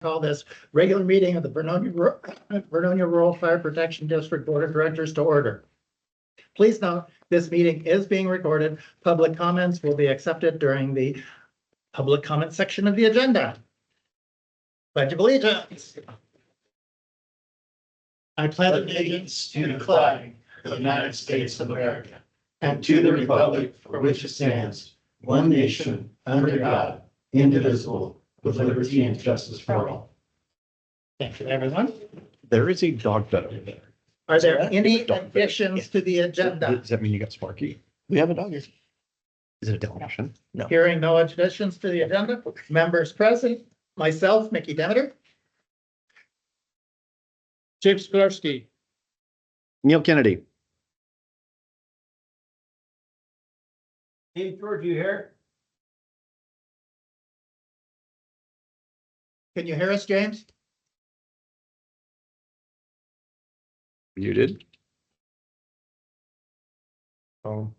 Call this regular meeting of the Vernonia Rural Fire Protection District Board of Directors to order. Please note, this meeting is being recorded. Public comments will be accepted during the public comment section of the agenda. Pledge of allegiance. I pledge allegiance to the flag of the United States of America and to the republic for which it stands, one nation, under God, indivisible, with liberty and justice for all. Thank you, everyone. There is a dog bed over there. Are there any additions to the agenda? Does that mean you got Sparky? We have a dog here. Is it a Dalmatian? No. Hearing no additions to the agenda, members present, myself, Mickey Demeter. James Spilarski. Neil Kennedy. Hey, George, you here? Can you hear us, James? Muted. Oh,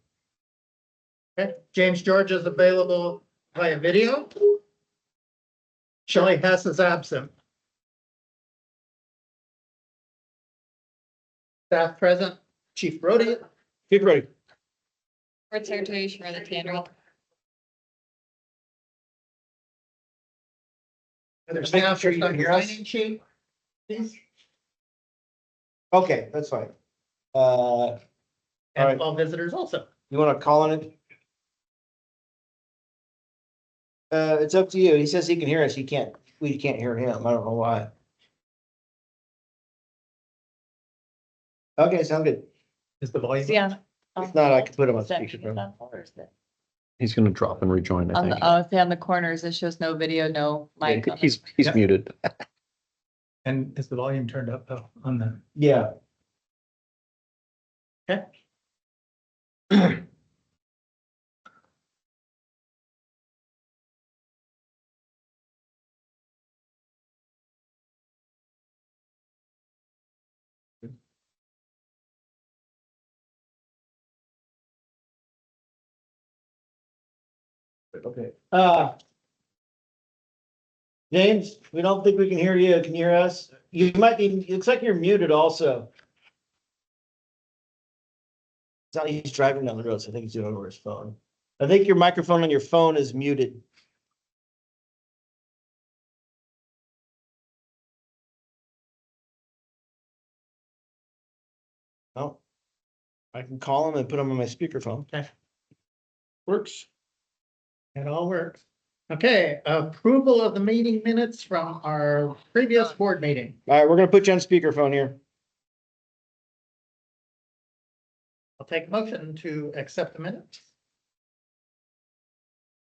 Okay, James George is available via video. Shelley Hess is absent. Staff present, Chief Brody. Chief Brody. Board Secretary Shirley Tannery. Other Just making staff sure you can hear us. signing sheet, please. Okay, that's fine. And Alright. all visitors also. You wanna call on it? It's up to you. He says he can hear us. We can't hear him. I don't know why. Okay, sound good. Is the volume? Yeah. If not, I can put him on Is that speakerphone. mute on or is it- he's gonna drop and rejoin, I On the, think. oh, see on the corners, it shows no video, no mic. on He's Yeah. muted. And is the volume turned up though on the? Yeah. Okay. Okay. James, we don't think we can hear you. Can you hear us? You might be, it looks like you're muted also. It's not, he's driving down the road, so I think he's doing it over his phone. I think your microphone on your phone is muted. Oh, I can call him and put him on my speakerphone. Works. It all works. Okay, approval of the meeting minutes from our previous board meeting. All right, we're gonna put you on speakerphone here. I'll take a motion to accept the minutes.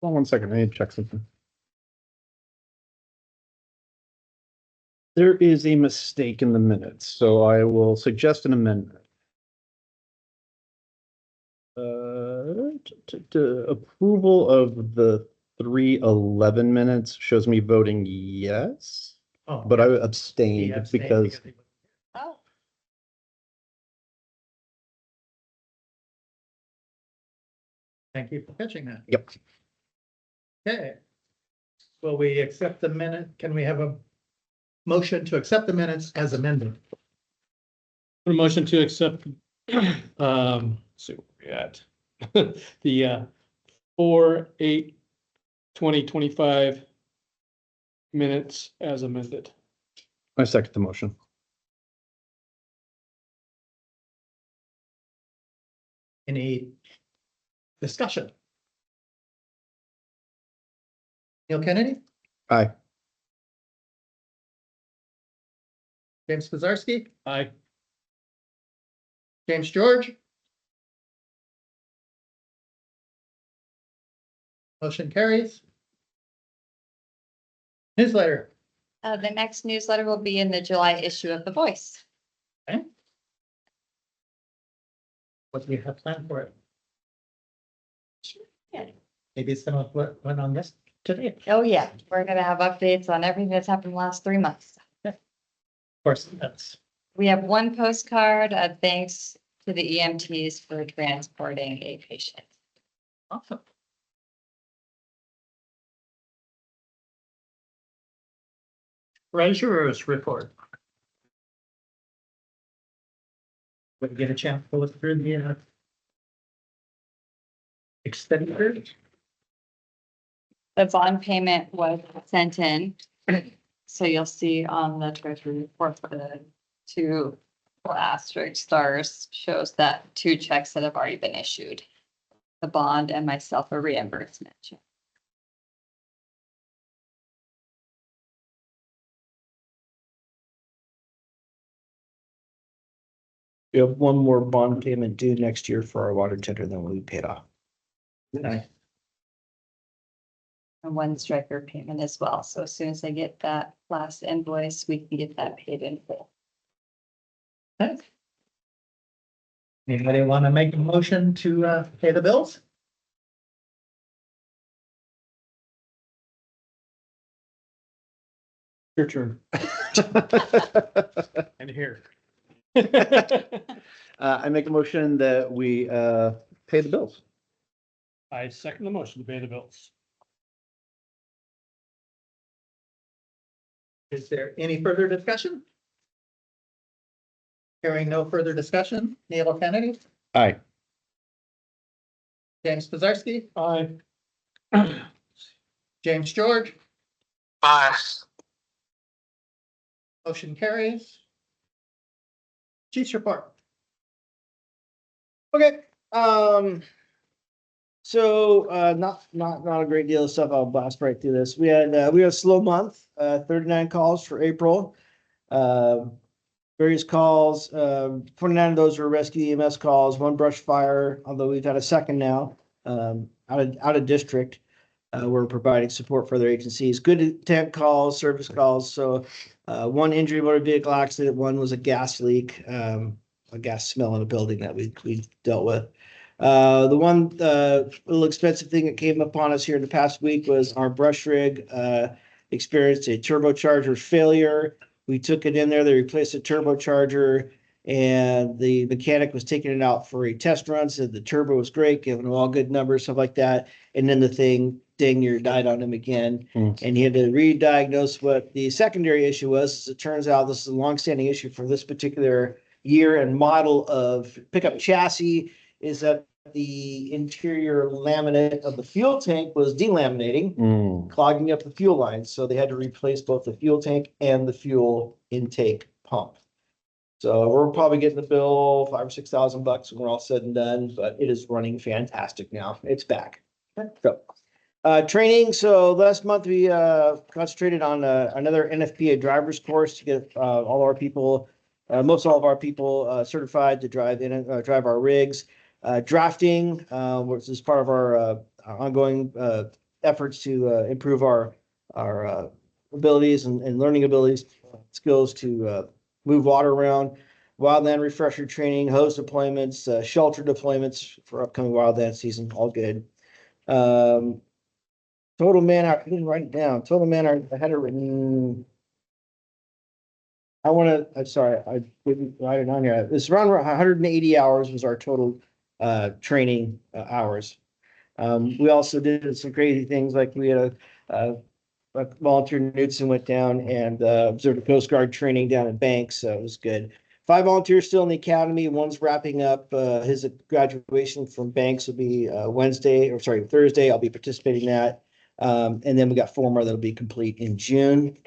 Hold on 1 second, I need to check something. There is a mistake in the minutes, so I will suggest an amendment. Approval of the 3:11 minutes shows me voting yes, Oh, but I he abstained abstained because he- Oh, Thank you for catching that. Yep. Okay. Will we accept the minute? Can we have a motion to accept the minutes as amended? A motion to accept, see where we're at. The 4/8/2025 minutes as amended. I second the motion. Any discussion? Neil Kennedy, Aye. James Pizarski, Aye. James George. Motion carries. Newsletter. the next newsletter will be in the July issue of The Voice. Okay. What do you have planned for it? Yeah. Maybe some of what went on this today. Oh, yeah, we're gonna have updates on everything that's happened the last 3 months. Of course, that's We have one postcard of thanks to the EMTs for transporting a patient. awesome. Treasurer's report. Would get a chance to look through the expenditures. The bond payment was sent in. So you'll see on the treasury report, the two asterisk stars shows that 2 checks that have already been issued. The bond and myself a reimbursement check. We have one more bond payment due next year for our water tender, then we'll be paid off. Nice. And 1 striker payment as well. So as soon as I get that last invoice, we can get that paid in full. Okay. Anybody want to make a motion to pay the bills? Your turn. I'm here. I make a motion that we pay the bills. I second the motion to pay the bills. Is there any further discussion? Hearing no further discussion, Neil Kennedy, Aye. James Pizarski, Aye. James George, Aye. motion carries. Chief's report. Okay, so, not a great deal of stuff. I'll blast right through this. We had a slow month, 39 calls for April. Various calls, 29 of those were rescue EMS calls, 1 brush fire, although we've had a second now, out of district. We're providing support for other agencies, good intent calls, service calls. So, 1 injury motor vehicle accident, 1 was a gas leak, a gas smell in a building that we dealt with. The one little expensive thing that came upon us here in the past week was our brush rig experienced a turbocharger failure. We took it in there, they replaced the turbocharger, and the mechanic was taking it out for a test run, said the turbo was great, giving them all good numbers, stuff like that. And then the thing dang near died on him again. And he had to re-diagnose what the secondary issue was. As it turns out, this is a longstanding issue for this particular year and model of pickup chassis, is that the interior laminate of the fuel tank was delaminating, clogging up the fuel lines. So they had to replace both the fuel tank and the fuel intake pump. So we're probably getting the bill $5,000 or $6,000 when we're all said and done, but it is running fantastic now. It's back. So, training. So last month we concentrated on another NFPA driver's course to get all our people, most all of our people certified to drive our rigs. Drafting, which is part of our ongoing efforts to improve our abilities and learning abilities, skills to move water around. Wildland refresher training, hose deployments, shelter deployments for upcoming wildland season, all good. Total man hour, I didn't write it down. Total man hour, I had it written. I'm sorry, I didn't write it on here. It's around 180 hours was our total training hours. We also did some crazy things, like we had a volunteer Knudsen went down and observed a Coast Guard training down in Banks, so it was good. 5 volunteers still in the academy. 1's wrapping up. His graduation from Banks will be Thursday. I'll be participating in that. And then we got 4 more that'll be complete in June.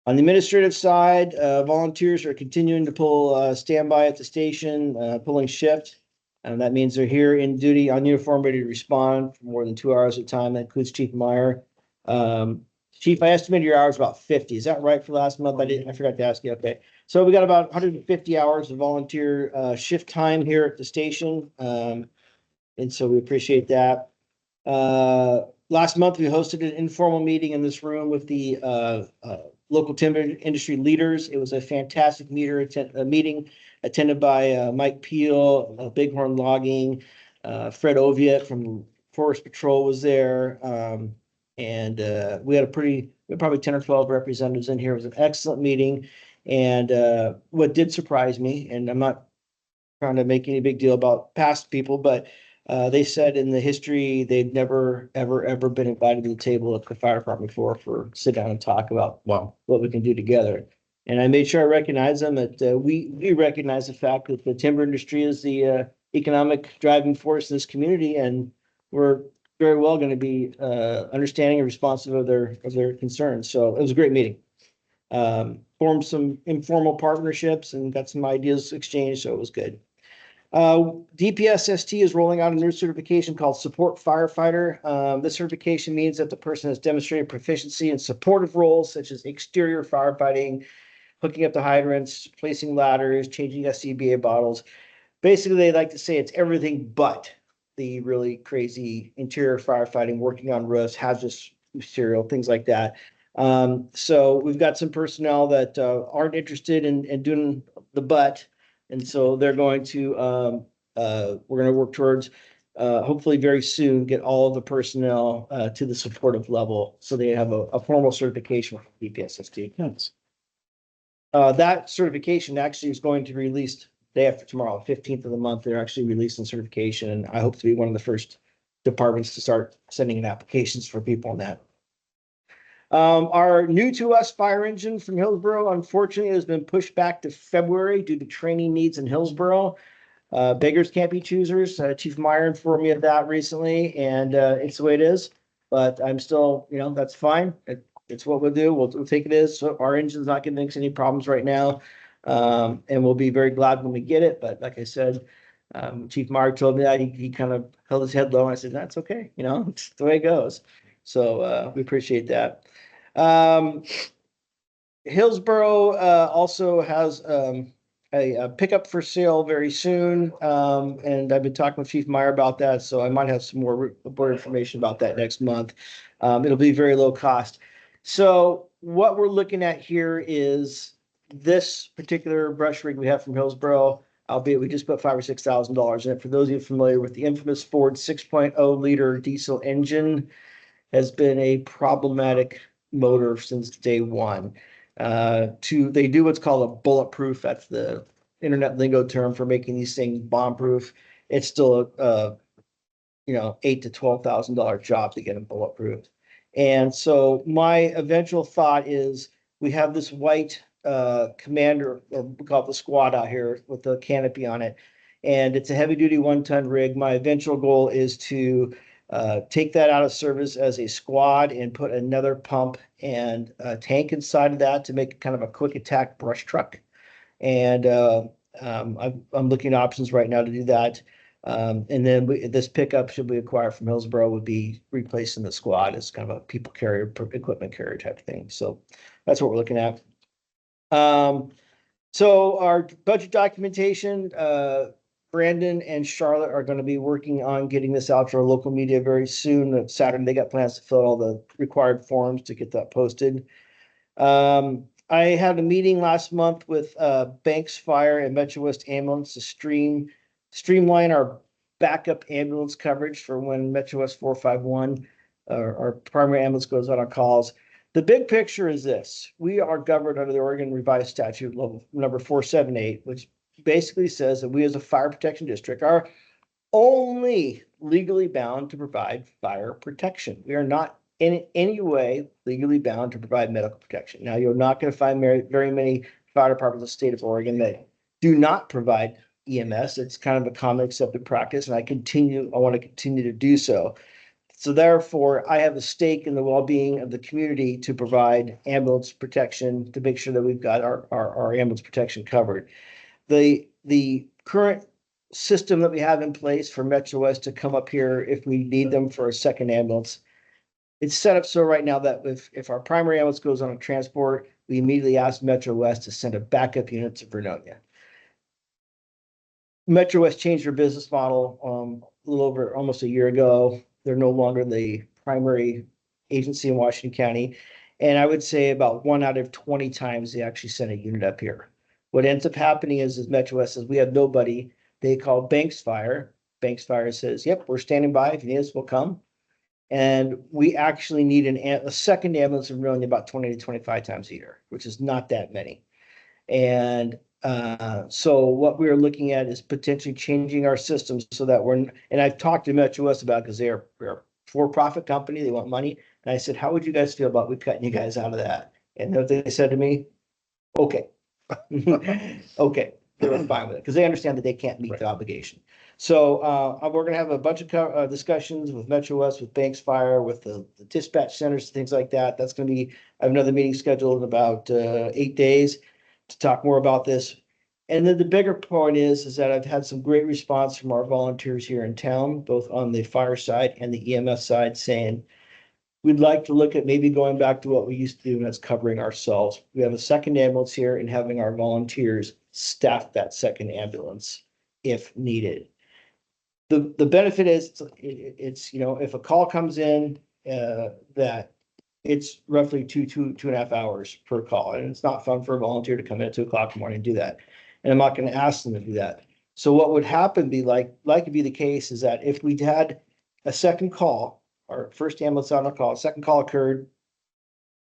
On the administrative side, volunteers are continuing to pull standby at the station, pulling shift. And that means they're here in duty on uniform, ready to respond for more than 2 hours at a time. That includes Chief Meyer. Chief, I estimated your hours about 50. Is that right for last month? I forgot to ask you. Okay. So we got about 150 hours of volunteer shift time here at the station. And so we appreciate that. Last month, we hosted an informal meeting in this room with the local timber industry leaders. It was a fantastic meeting attended by Mike Peel, Bighorn Logging, Fred Oviet from Forest Patrol was there. And we had probably 10 or 12 representatives in here. It was an excellent meeting. And what did surprise me, and I'm not trying to make any big deal about past people, but They said in the history, they'd never, ever been invited to the table at the fire department before for sit down and talk about Wow. what we can do together. And I made sure I recognize them that we recognize the fact that the timber industry is the economic driving force in this community, and we're very well going to be understanding and responsive of their concerns. So it was a great meeting. Formed some informal partnerships and got some ideas exchanged, so it was good. DPSST is rolling out a new certification called Support Firefighter. This certification means that the person has demonstrated proficiency in supportive roles such as exterior firefighting, hooking up the hydrants, placing ladders, changing SCBA bottles. Basically, they like to say it's everything but the really crazy interior firefighting, working on roofs, hazardous material, things like that. So we've got some personnel that aren't interested in doing the but. And so they're going to, we're going to work towards, hopefully very soon, get all of the personnel to the supportive level. So they have a formal certification from DPSST. Yes. That certification actually is going to be released day after tomorrow, 15th of the month. They're actually releasing certification, and I hope to be one of the first departments to start sending in applications for people on that. Our new to us fire engine from Hillsborough, unfortunately, has been pushed back to February due to training needs in Hillsborough. Beggars can't be choosers. Chief Meyer informed me of that recently, and it's the way it is. But I'm still, that's fine. It's what we'll do. We'll take it as. So our engine's not giving us any problems right now. And we'll be very glad when we get it. But like I said, Chief Meyer told me that he kind of held his head low, and I said, that's okay. It's the way it goes. So we appreciate that. Hillsborough also has a pickup for sale very soon. And I've been talking with Chief Meyer about that, so I might have some more information about that next month. It'll be very low cost. So what we're looking at here is this particular brush rig we have from Hillsborough, albeit we just put $5,000 or $6,000 in it. For those of you familiar with the infamous Ford 6.0 liter diesel engine, has been a problematic motor since day one. They do what's called a bulletproof. That's the internet lingo term for making these things bomb-proof. It's still a $8,000 to $12,000 job to get them bulletproof. And so my eventual thought is we have this white commander, or we call it the squad out here with the canopy on it. And it's a heavy duty 1-ton rig. My eventual goal is to take that out of service as a squad and put another pump and a tank inside of that to make kind of a quick attack brush truck. And I'm looking at options right now to do that. And then this pickup, should we acquire from Hillsborough, would be replacing the squad as kind of a people carrier, equipment carrier type of thing. So that's what we're looking at. So our budget documentation, Brandon and Charlotte are going to be working on getting this out to our local media very soon. Saturday, they got plans to fill out all the required forms to get that posted. I had a meeting last month with Banks Fire and Metro West Ambulance to streamline our backup ambulance coverage for when Metro West 451, our primary ambulance, goes out on calls. The big picture is this: we are governed under the Oregon Revised Statute level number 478, which basically says that we as a fire protection district are only legally bound to provide fire protection. We are not in any way legally bound to provide medical protection. Now, you're not going to find very many fire departments in the state of Oregon that do not provide EMS. It's kind of a common accepted practice, and I want to continue to do so. So therefore, I have a stake in the well-being of the community to provide ambulance protection, to make sure that we've got our ambulance protection covered. The current system that we have in place for Metro West to come up here if we need them for a second ambulance, it's set up so right now that if our primary ambulance goes on a transport, we immediately ask Metro West to send a backup unit to Vernonia. Metro West changed their business model a little over almost a year ago. They're no longer the primary agency in Washington County. And I would say about 1 out of 20 times they actually send a unit up here. What ends up happening is Metro West says, we have nobody. They call Banks Fire. Banks Fire says, yep, we're standing by. If you need us, we'll come. And we actually need a second ambulance in Vernonia about 20 to 25 times a year, which is not that many. And So what we're looking at is potentially changing our systems so that and I've talked to Metro West about, because they're a for-profit company, they want money. And I said, how would you guys feel about we cutting you guys out of that? And you know what they said to me? Okay. Okay, they were fine with it, because they understand that they can't meet the obligation. So, we're gonna have a bunch of discussions with Metro West, with Banks Fire, with the dispatch centers, things like that. That's gonna be, I have another meeting scheduled in about 8 days to talk more about this. And then the bigger point is that I've had some great response from our volunteers here in town, both on the fire side and the EMS side, saying, we'd like to look at maybe going back to what we used to do, and that's covering ourselves. We have a second ambulance here, and having our volunteers staff that second ambulance if needed. The benefit is it's, you know, if a call comes in, that it's roughly two and a half hours per call, and it's not fun for a volunteer to come in at 2 o'clock in the morning and do that. And I'm not going to ask them to do that. So what would happen be like to be the case is that if we had a second call, our first ambulance on a call, second call occurred,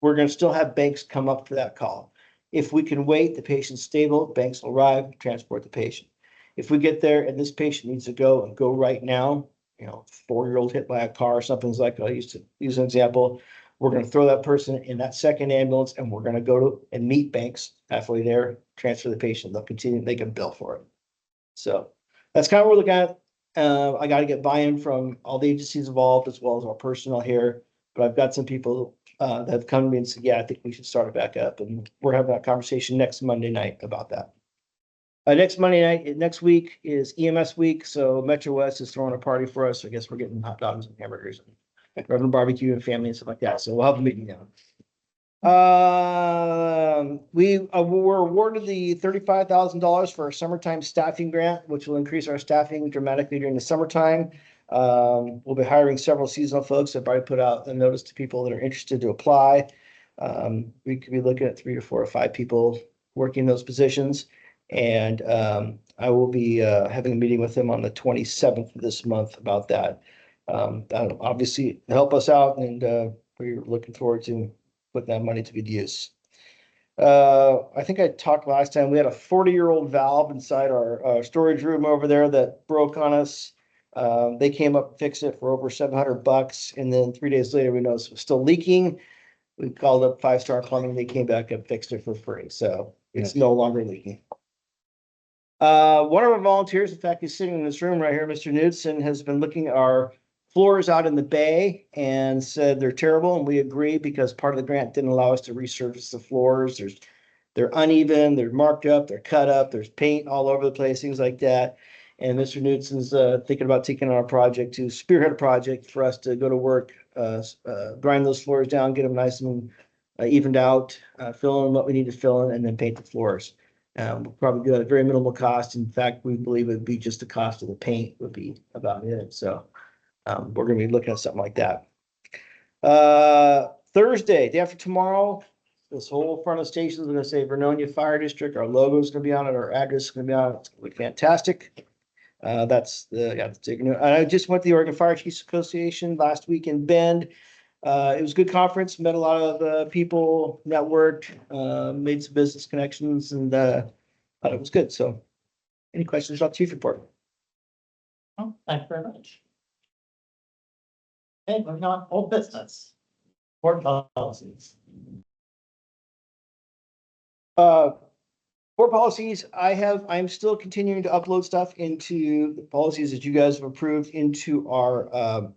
we're going to still have Banks come up for that call. If we can wait, the patient's stable, Banks will arrive, transport the patient. If we get there and this patient needs to go and go right now, you know, 4-year-old hit by a car or something like, I used to use an example, we're going to throw that person in that second ambulance and we're going to go to and meet Banks halfway there, transfer the patient. They'll continue, they can bill for it. So that's kind of what we're looking at. I got to get buy-in from all the agencies involved as well as our personnel here. But I've got some people that have come to me and said, yeah, I think we should start it back up. And we're having that conversation next Monday night about that. Next Monday night, next week is EMS week. So Metro West is throwing a party for us. I guess we're getting hot dogs and hamburgers and having barbecue and family and stuff like that. So we'll have a meeting now. We were awarded the $35,000 for our summertime staffing grant, which will increase our staffing dramatically during the summertime. We'll be hiring several seasonal folks. I've already put out a notice to people that are interested to apply. We could be looking at 3 or 4 or 5 people working those positions. And I will be having a meeting with them on the 27th of this month about that. That'll obviously help us out, and we're looking forward to put that money to good use. I think I talked last time, we had a 40-year-old valve inside our storage room over there that broke on us. They came up and fixed it for over $700, and then 3 days later, we noticed it was still leaking. We called up 5-Star Plumbing. They came back and fixed it for free, so it's no longer leaking. One of our volunteers, in fact, he's sitting in this room right here, Mr. Knudsen, has been looking at our floors out in the bay and said they're terrible, and we agree, because part of the grant didn't allow us to resurface the floors. They're uneven, they're marked up, they're cut up, there's paint all over the place, things like that. And Mr. Knudsen's thinking about taking on a project to spearhead a project for us to go to work, grind those floors down, get them nice and evened out, fill in what we need to fill in, and then paint the floors. We'll probably do that at very minimal cost. In fact, we believe it'd be just the cost of the paint would be about it. So we're going to be looking at something like that. Thursday, day after tomorrow, this whole front of the station is going to say Vernonia Fire District. Our logo is going to be on it. Our address is going to be on it. It's going to be fantastic. That's I just went to the Oregon Fire Chiefs Association last week in Bend. It was a good conference, met a lot of people, networked, made some business connections, and thought it was good. So any questions about Chief Report? Oh, thank you very much. Okay, moving on, old business. Board policies. For policies, I'm still continuing to upload stuff into the policies that you guys have approved into our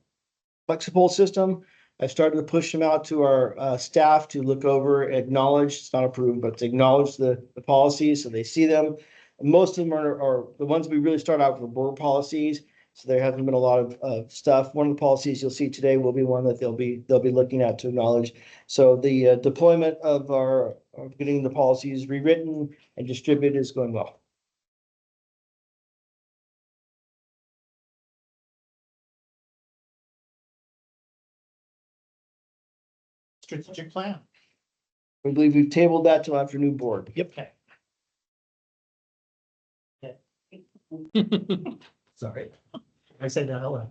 flexible system. I've started to push them out to our staff to look over, acknowledge, it's not approved, but to acknowledge the policies so they see them. Most of them are the ones we really start out with board policies. So there hasn't been a lot of stuff. One of the policies you'll see today will be one that they'll be looking at to acknowledge. So the deployment of getting the policies rewritten and distributed is going well. Strategic plan. We believe we've tabled that till after new board. Yep. Sorry. I said that hello.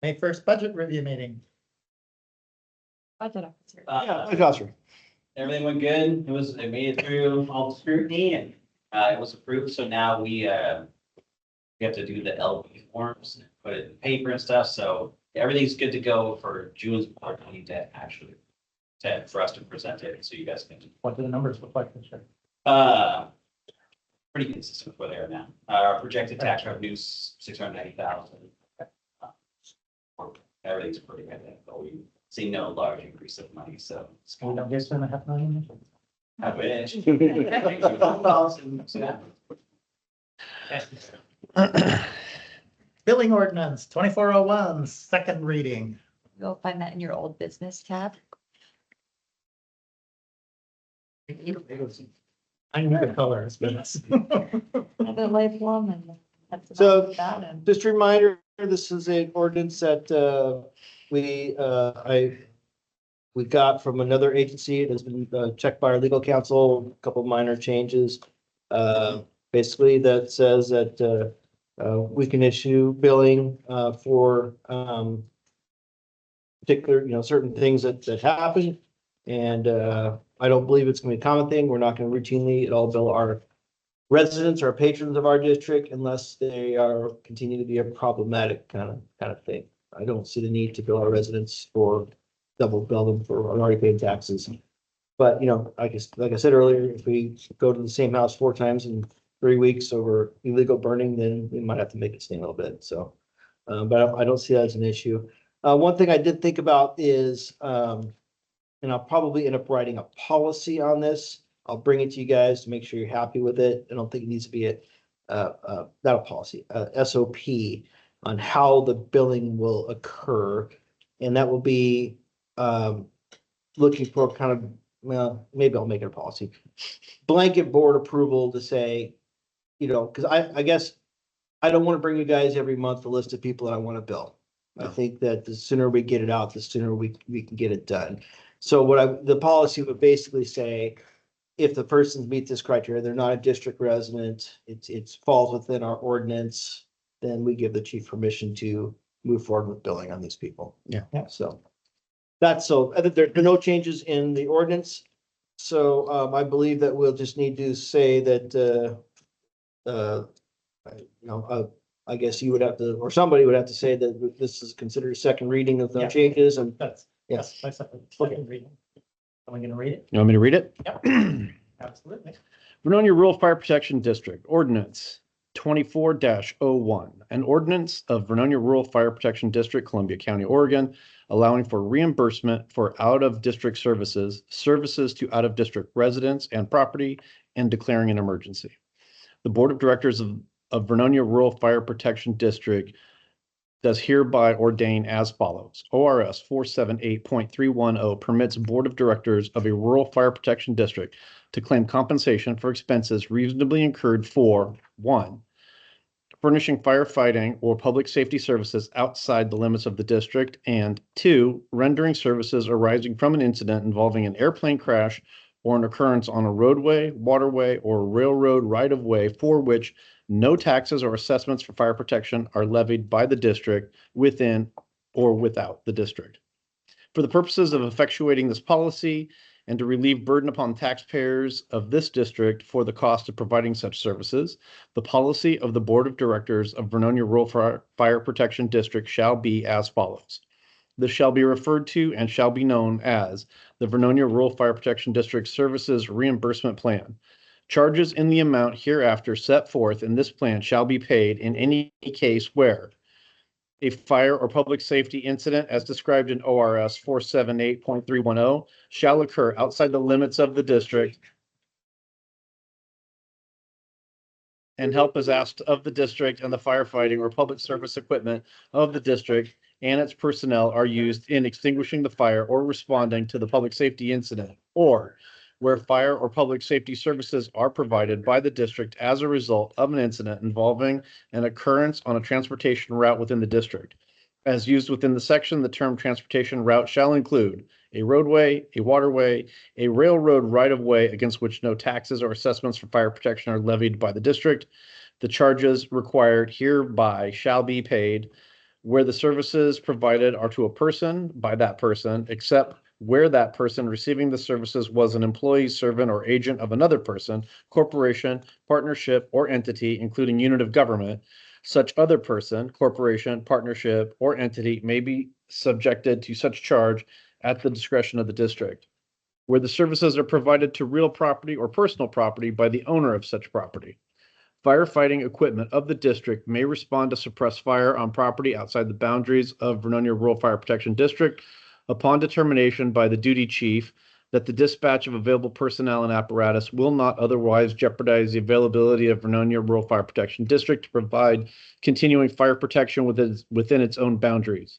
May 1st budget review meeting. Budget officer. Yeah, Oscar. everything went good. It made it through all the scrutiny and, it was approved. So now we have to do the LP forms, and put it in paper and stuff. So everything's good to go for June's board meeting to actually, for us to present it. So you guys can, What do the numbers look like this year? pretty consistent with where they are now. Our projected tax revenue is 690,000. Everything's pretty good, but we see no large increase of money, so. it's We don't get $2.5 million. I wish. Billing ordinance 2401, second reading. You'll find that in your old business tab. I knew the colors, but. The light plum and that's So- about that. And Just a reminder, this is an ordinance that we got from another agency. It has been checked by our legal counsel, a couple of minor changes. Basically, that says that we can issue billing for particular, certain things that happen. And I don't believe it's gonna be a common thing. We're not gonna routinely at all bill our residents or patrons of our district unless they are continue to be a problematic kind of thing. I don't see the need to bill our residents for double bill them for already paid taxes. But like I said earlier, if we go to the same house 4 times in 3 weeks over illegal burning, then we might have to make it stay a little bit. So, but I don't see that as an issue. One thing I did think about is, and I'll probably end up writing a policy on this. I'll bring it to you guys to make sure you're happy with it. I don't think it needs to be not a policy, SOP on how the billing will occur. And that will be looking for kind of, well, maybe I'll make it a policy. Blanket board approval to say, because I guess I don't want to bring you guys every month a list of people that I want to bill. I think that the sooner we get it out, the sooner we can get it done. So the policy would basically say, if the persons meet this criteria, they're not a district resident, it falls within our ordinance, then we give the chief permission to move forward with billing on these people. Yeah. So there are no changes in the ordinance. So I believe that we'll just need to say that, I guess you would have to, or somebody would have to say that this is considered a second reading with no Yeah. changes and. That's, Yes. yes, second reading. Am I gonna read it? You want me to read it? Absolutely. Vernonia Rural Fire Protection District Ordinance 24-01, an ordinance of Vernonia Rural Fire Protection District, Columbia County, Oregon, allowing for reimbursement for out-of-district services to out-of-district residents and property, and declaring an emergency. The Board of Directors of Vernonia Rural Fire Protection District does hereby ordain as follows. ORS 478.310 permits Board of Directors of a rural fire protection district to claim compensation for expenses reasonably incurred for 1, furnishing firefighting or public safety services outside the limits of the district, and 2, rendering services arising from an incident involving an airplane crash or an occurrence on a roadway, waterway, or railroad right-of-way for which no taxes or assessments for fire protection are levied by the district within or without the district. For the purposes of effectuating this policy and to relieve burden upon taxpayers of this district for the cost of providing such services, the policy of the Board of Directors of Vernonia Rural Fire Protection District shall be as follows. This shall be referred to and shall be known as the Vernonia Rural Fire Protection District Services Reimbursement Plan. Charges in the amount hereafter set forth in this plan shall be paid in any case where a fire or public safety incident as described in ORS 478.310 shall occur outside the limits of the district and help is asked of the district and the firefighting or public service equipment of the district and its personnel are used in extinguishing the fire or responding to the public safety incident, or where fire or public safety services are provided by the district as a result of an incident involving an occurrence on a transportation route within the district. As used within the section, the term transportation route shall include a roadway, a waterway, a railroad right-of-way against which no taxes or assessments for fire protection are levied by the district. The charges required hereby shall be paid where the services provided are to a person by that person, except where that person receiving the services was an employee, servant, or agent of another person, corporation, partnership, or entity, including unit of government. Such other person, corporation, partnership, or entity may be subjected to such charge at the discretion of the district. Where the services are provided to real property or personal property by the owner of such property. Firefighting equipment of the district may respond to suppress fire on property outside the boundaries of Vernonia Rural Fire Protection District upon determination by the duty chief that the dispatch of available personnel and apparatus will not otherwise jeopardize the availability of Vernonia Rural Fire Protection District to provide continuing fire protection within its own boundaries.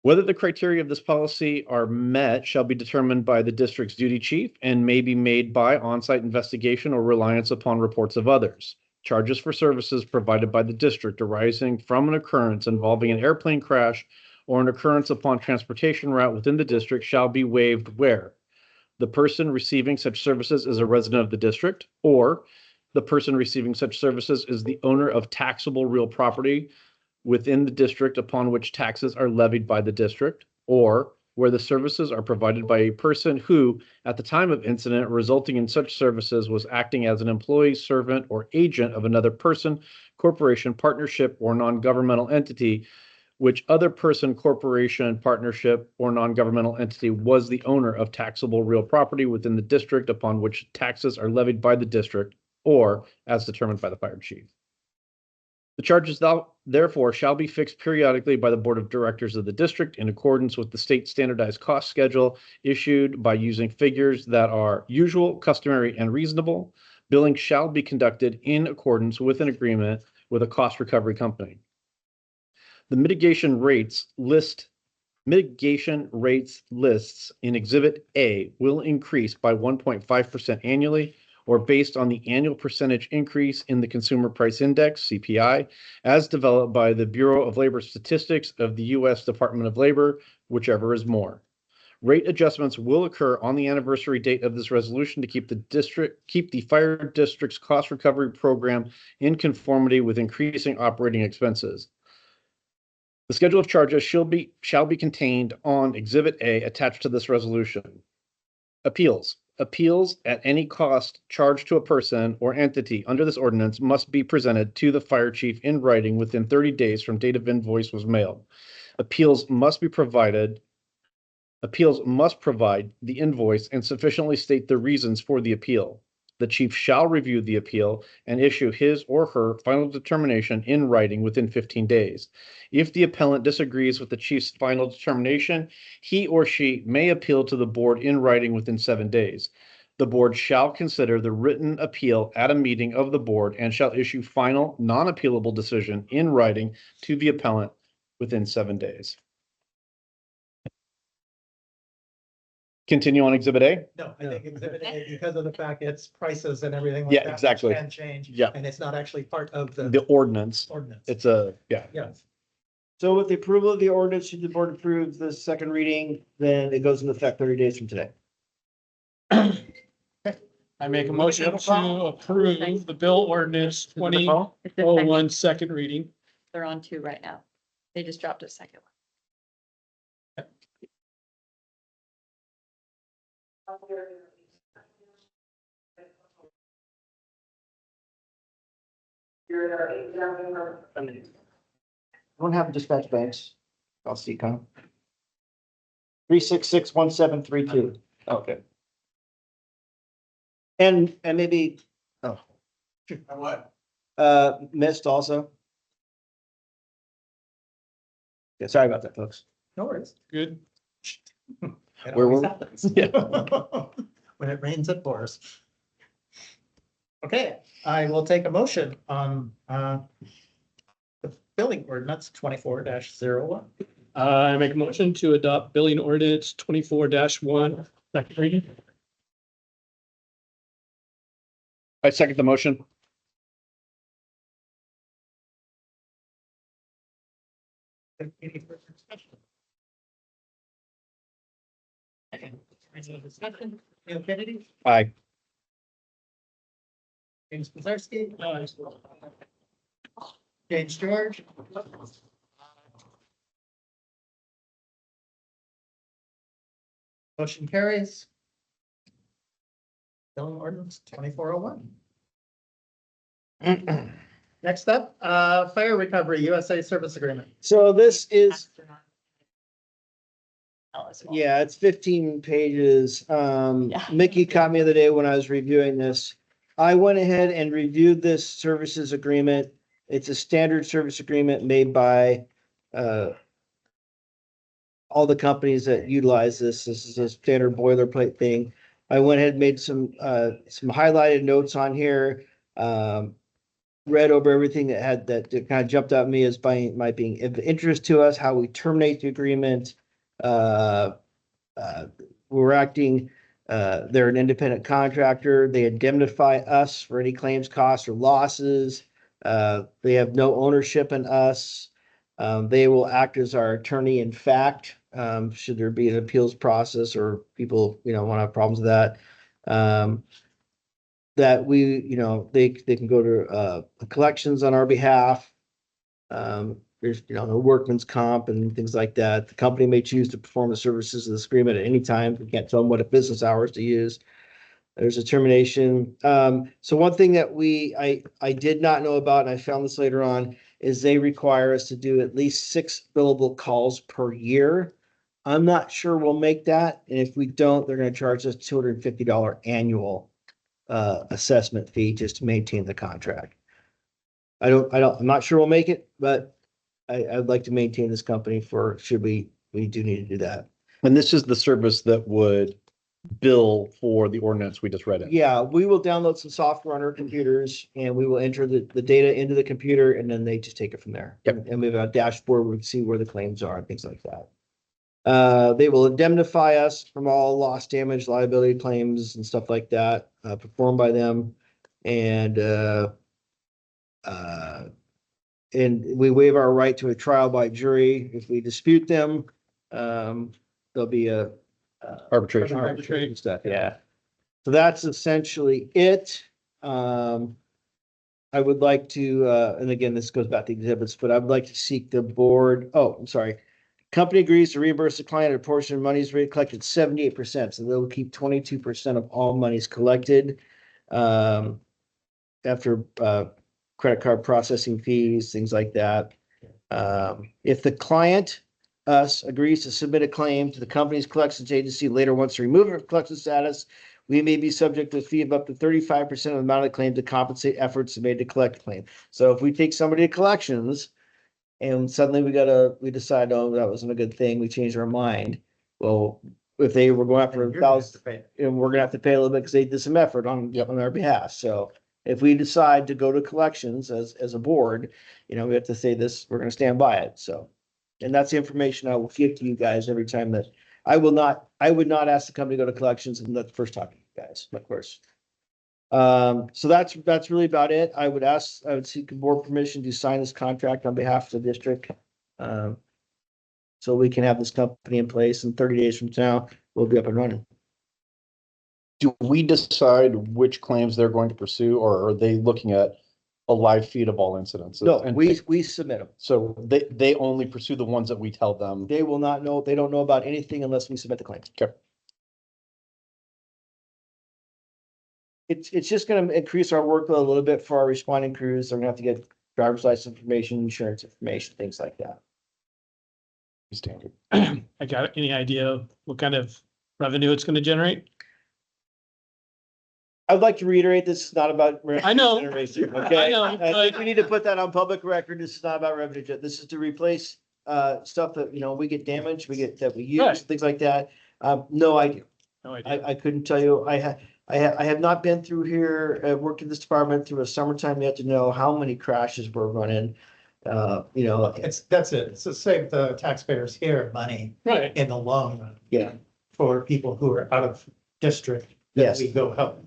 Whether the criteria of this policy are met shall be determined by the district's duty chief and may be made by on-site investigation or reliance upon reports of others. Charges for services provided by the district arising from an occurrence involving an airplane crash or an occurrence upon transportation route within the district shall be waived where the person receiving such services is a resident of the district, or the person receiving such services is the owner of taxable real property within the district upon which taxes are levied by the district, or where the services are provided by a person who, at the time of incident resulting in such services, was acting as an employee, servant, or agent of another person, corporation, partnership, or non-governmental entity, which other person, corporation, partnership, or non-governmental entity was the owner of taxable real property within the district upon which taxes are levied by the district, or as determined by the fire chief. The charges therefore shall be fixed periodically by the Board of Directors of the district in accordance with the state standardized cost schedule issued by using figures that are usual, customary, and reasonable. Billing shall be conducted in accordance with an agreement with a cost recovery company. The mitigation rates lists in Exhibit A will increase by 1.5% annually or based on the annual percentage increase in the Consumer Price Index, CPI, as developed by the Bureau of Labor Statistics of the U.S. Department of Labor, whichever is more. Rate adjustments will occur on the anniversary date of this resolution to keep the fire district's cost recovery program in conformity with increasing operating expenses. The schedule of charges shall be contained on Exhibit A attached to this resolution. Appeals. Appeals at any cost charged to a person or entity under this ordinance must be presented to the fire chief in writing within 30 days from date of invoice was mailed. Appeals must provide the invoice and sufficiently state the reasons for the appeal. The chief shall review the appeal and issue his or her final determination in writing within 15 days. If the appellant disagrees with the chief's final determination, he or she may appeal to the board in writing within 7 days. The board shall consider the written appeal at a meeting of the board and shall issue final non-appealable decision in writing to the appellant within 7 days. Continue on Exhibit A? No, I think Exhibit A, because of the fact it's prices and everything like Yeah, that, which exactly. can change. Yeah. And it's not actually part of The the ordinance. ordinance. Yes. So with the approval of the ordinance, should the board approve the second reading, then it goes into effect 30 days from today. I make a motion to approve the bill ordinance 2001 second reading. They're on two right now. They just dropped a second one. I don't have dispatch banks. I'll see, Con. 3661732. Okay. And maybe, What? missed also. Yeah, sorry about that, folks. No worries. Good. It Where always were- happens. When it rains, it pours. Okay, I will take a motion on the billing ordinance 24-01. I make a motion to adopt billing ordinance 24-1 second reading. I second the motion. Any further discussion? Any discussion? Neil Kennedy, Aye. James Pizarski, James George. Motion carries. Billing ordinance 2401. Next up, fire recovery USA service agreement. So this is, Eligible. yeah, it's 15 pages. Yeah. Mickey caught me the other day when I was reviewing this. I went ahead and reviewed this services agreement. It's a standard service agreement made by all the companies that utilize this. This is a standard boilerplate thing. I went ahead and made some highlighted notes on here. Read over everything that kind of jumped out at me as might being of interest to us, how we terminate the agreement. We're acting, they're an independent contractor. They indemnify us for any claims, costs, or losses. They have no ownership in us. They will act as our attorney in fact, should there be an appeals process or people, want to have problems with that. That we, they can go to collections on our behalf. There's, no workman's comp and things like that. The company may choose to perform the services of this agreement at any time. We can't tell them what business hours to use. There's a termination. So one thing that I did not know about, and I found this later on, is they require us to do at least 6 billable calls per year. I'm not sure we'll make that. And if we don't, they're going to charge us $250 annual assessment fee just to maintain the contract. I'm not sure we'll make it, but I'd like to maintain this company for, should we do need to do that. And this is the service that would bill for the ordinance we just read in. Yeah, we will download some software on our computers and we will enter the data into the computer and then they just take it from there. Yep. And we have a dashboard where we can see where the claims are and things like that. They will indemnify us from all loss, damage, liability claims and stuff like that, performed by them. And we waive our right to a trial by jury. If we dispute them, there'll be a Arbitration. stuff, yeah. So that's essentially it. I would like to, and again, this goes back to exhibits, but I would like to seek the board, I'm sorry. Company agrees to reimburse the client a portion of monies collected 78%, so they'll keep 22% of all monies collected. After credit card processing fees, things like that. If the client, us, agrees to submit a claim to the company's collections agency later wants to remove it from collection status, we may be subject to a fee of up to 35% of the amount of the claim to compensate efforts made to collect the claim. So if we take somebody to collections and suddenly we decide, oh, that wasn't a good thing, we changed our mind. Well, if they were going after You're gonna have to 1,000, pay. and we're gonna have to pay a little bit because they did some effort on our behalf. So if we decide to go to collections as a board, we have to say this, we're gonna stand by it. So, and that's the information I will give to you guys every time that I would not ask the company to go to collections and let the first talk to you guys, of course. So that's really about it. I would seek board permission to sign this contract on behalf of the district. So we can have this company in place and 30 days from now, we'll be up and running. Do we decide which claims they're going to pursue, or are they looking at a live feed of all incidents? No, And we submit them. so they only pursue the ones that we tell them. They will not know, they don't know about anything unless we submit the claim. Okay. It's just gonna increase our workload a little bit for our responding crews. They're gonna have to get driver's license information, insurance information, things like that. Standard. I got any idea what kind of revenue it's gonna generate? I would like to reiterate, this is not about. I know. generation, I okay? know, I but- think we need to put that on public record. This is not about revenue. This is to replace stuff that, we get damaged, that we use, Right. things like that. No idea. No idea. I couldn't tell you. I have not been through here, worked in this department through a summertime yet to know how many crashes we're running. That's it. It's to save the taxpayers here money Right. in the long run Yeah, for people who are out of district. that Yes. We go help.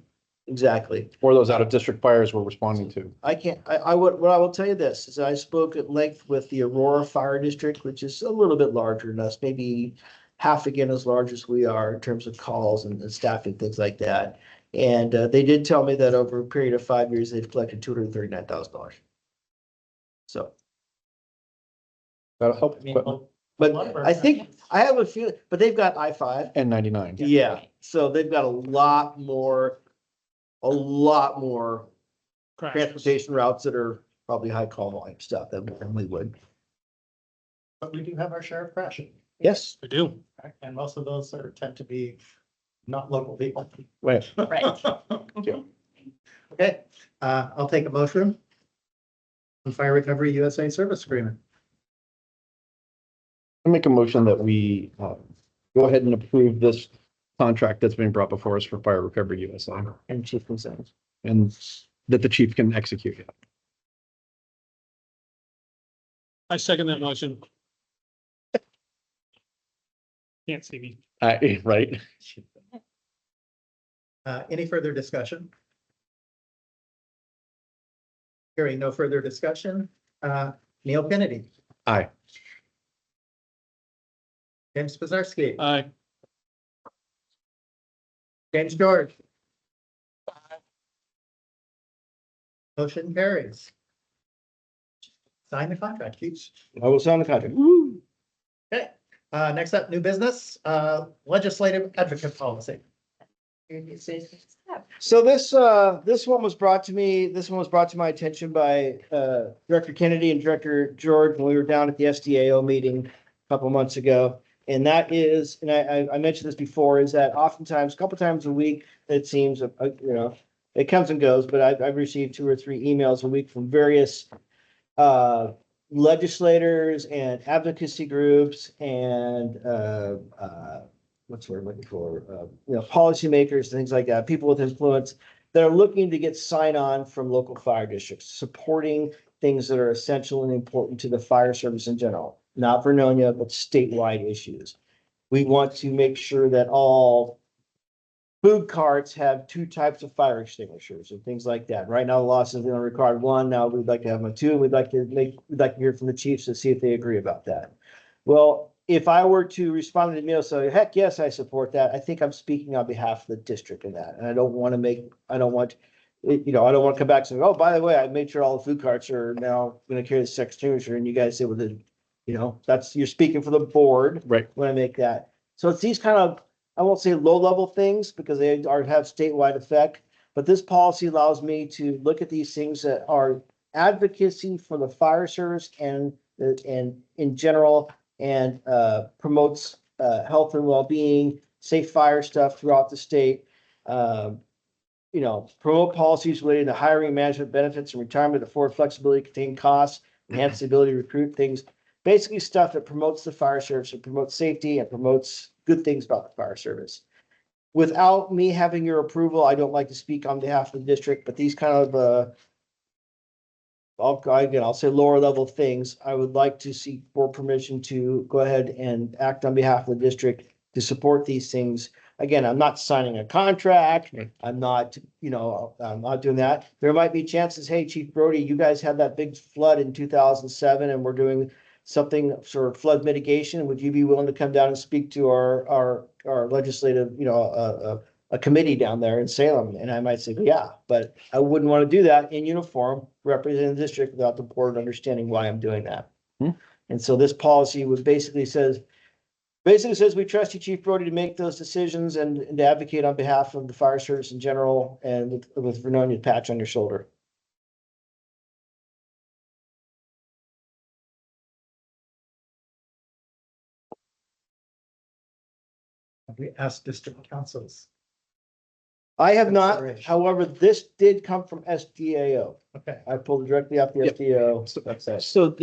exactly. Or those out of district fires we're responding to. What I will tell you this is I spoke at length with the Aurora Fire District, which is a little bit larger than us, maybe half again as large as we are in terms of calls and staffing, things like that. And they did tell me that over a period of 5 years, they've collected $239,000. So, That'll help. I mean, but I think I have a feeling, but they've got I-5. And 99. Yeah, so they've got a lot more transportation routes that are probably high call volume stuff than we would. But we do have our share of crashing, Yes. We do. and most of those tend to be not local people. Wait, Right. Okay, I'll take a motion on Fire Recovery USA Service Agreement. I make a motion that we go ahead and approve this contract that's being brought before us for Fire Recovery USA, And chief concerns. and that the chief can execute it. I second that motion. Can't see me. Right? Any further discussion? Hearing no further discussion, Neil Kennedy, Aye. James Pizarski, Aye. James George. Motion carries. Sign the contract, Chiefs. I will sign the contract. Okay, next up, new business, legislative advocate policy. So this one was brought to my attention by Director Kennedy and Director George when we were down at the SDAO meeting a couple months ago. And that is, and I mentioned this before, is that oftentimes, a couple times a week, it seems, it comes and goes, but I've received 2 or 3 emails a week from various legislators and advocacy groups and what's the word I'm looking for? Policymakers, things like that, people with influence that are looking to get sign-on from local fire districts, supporting things that are essential and important to the fire service in general, not Vernonia, but statewide issues. We want to make sure that all food carts have 2 types of fire extinguishers and things like that. Right now, the law says they only require 1. Now we'd like to have them 2. We'd like to hear from the chiefs to see if they agree about that. Well, if I were to respond to the email, so heck yes, I support that. I think I'm speaking on behalf of the district in that, and I don't want to come back and say, oh, by the way, I made sure all the food carts are now going to carry the sex extinguisher, and you guys say, well, you're speaking for the board, Right. when I make that. So it's these kind of, I won't say low level things because they have statewide effect, but this policy allows me to look at these things that are advocacy for the fire service and in general, and promotes health and well-being, safe fire stuff throughout the state. Promote policies related to hiring, management, benefits, and retirement, afford flexibility, contain costs, enhance the ability to recruit things. Basically stuff that promotes the fire service and promotes safety and promotes good things about the fire service. Without me having your approval, I don't like to speak on behalf of the district, but these kind of I'll say lower level things. I would like to seek board permission to go ahead and act on behalf of the district to support these things. Again, I'm not signing a contract. Right. I'm not doing that. There might be chances, hey, Chief Brody, you guys had that big flood in 2007 and we're doing something sort of flood mitigation. Would you be willing to come down and speak to our legislative, a committee down there in Salem? And I might say, yeah, but I wouldn't want to do that in uniform, representing the district without the board understanding why I'm doing that. And so this policy basically says we trust you, Chief Brody, to make those decisions and to advocate on behalf of the fire service in general and with Vernonia patch on your shoulder. We asked district councils. I have not, Consideration. however, this did come from SDAO. Okay. I pulled it directly off the Yep. SDAO. So, That's it. so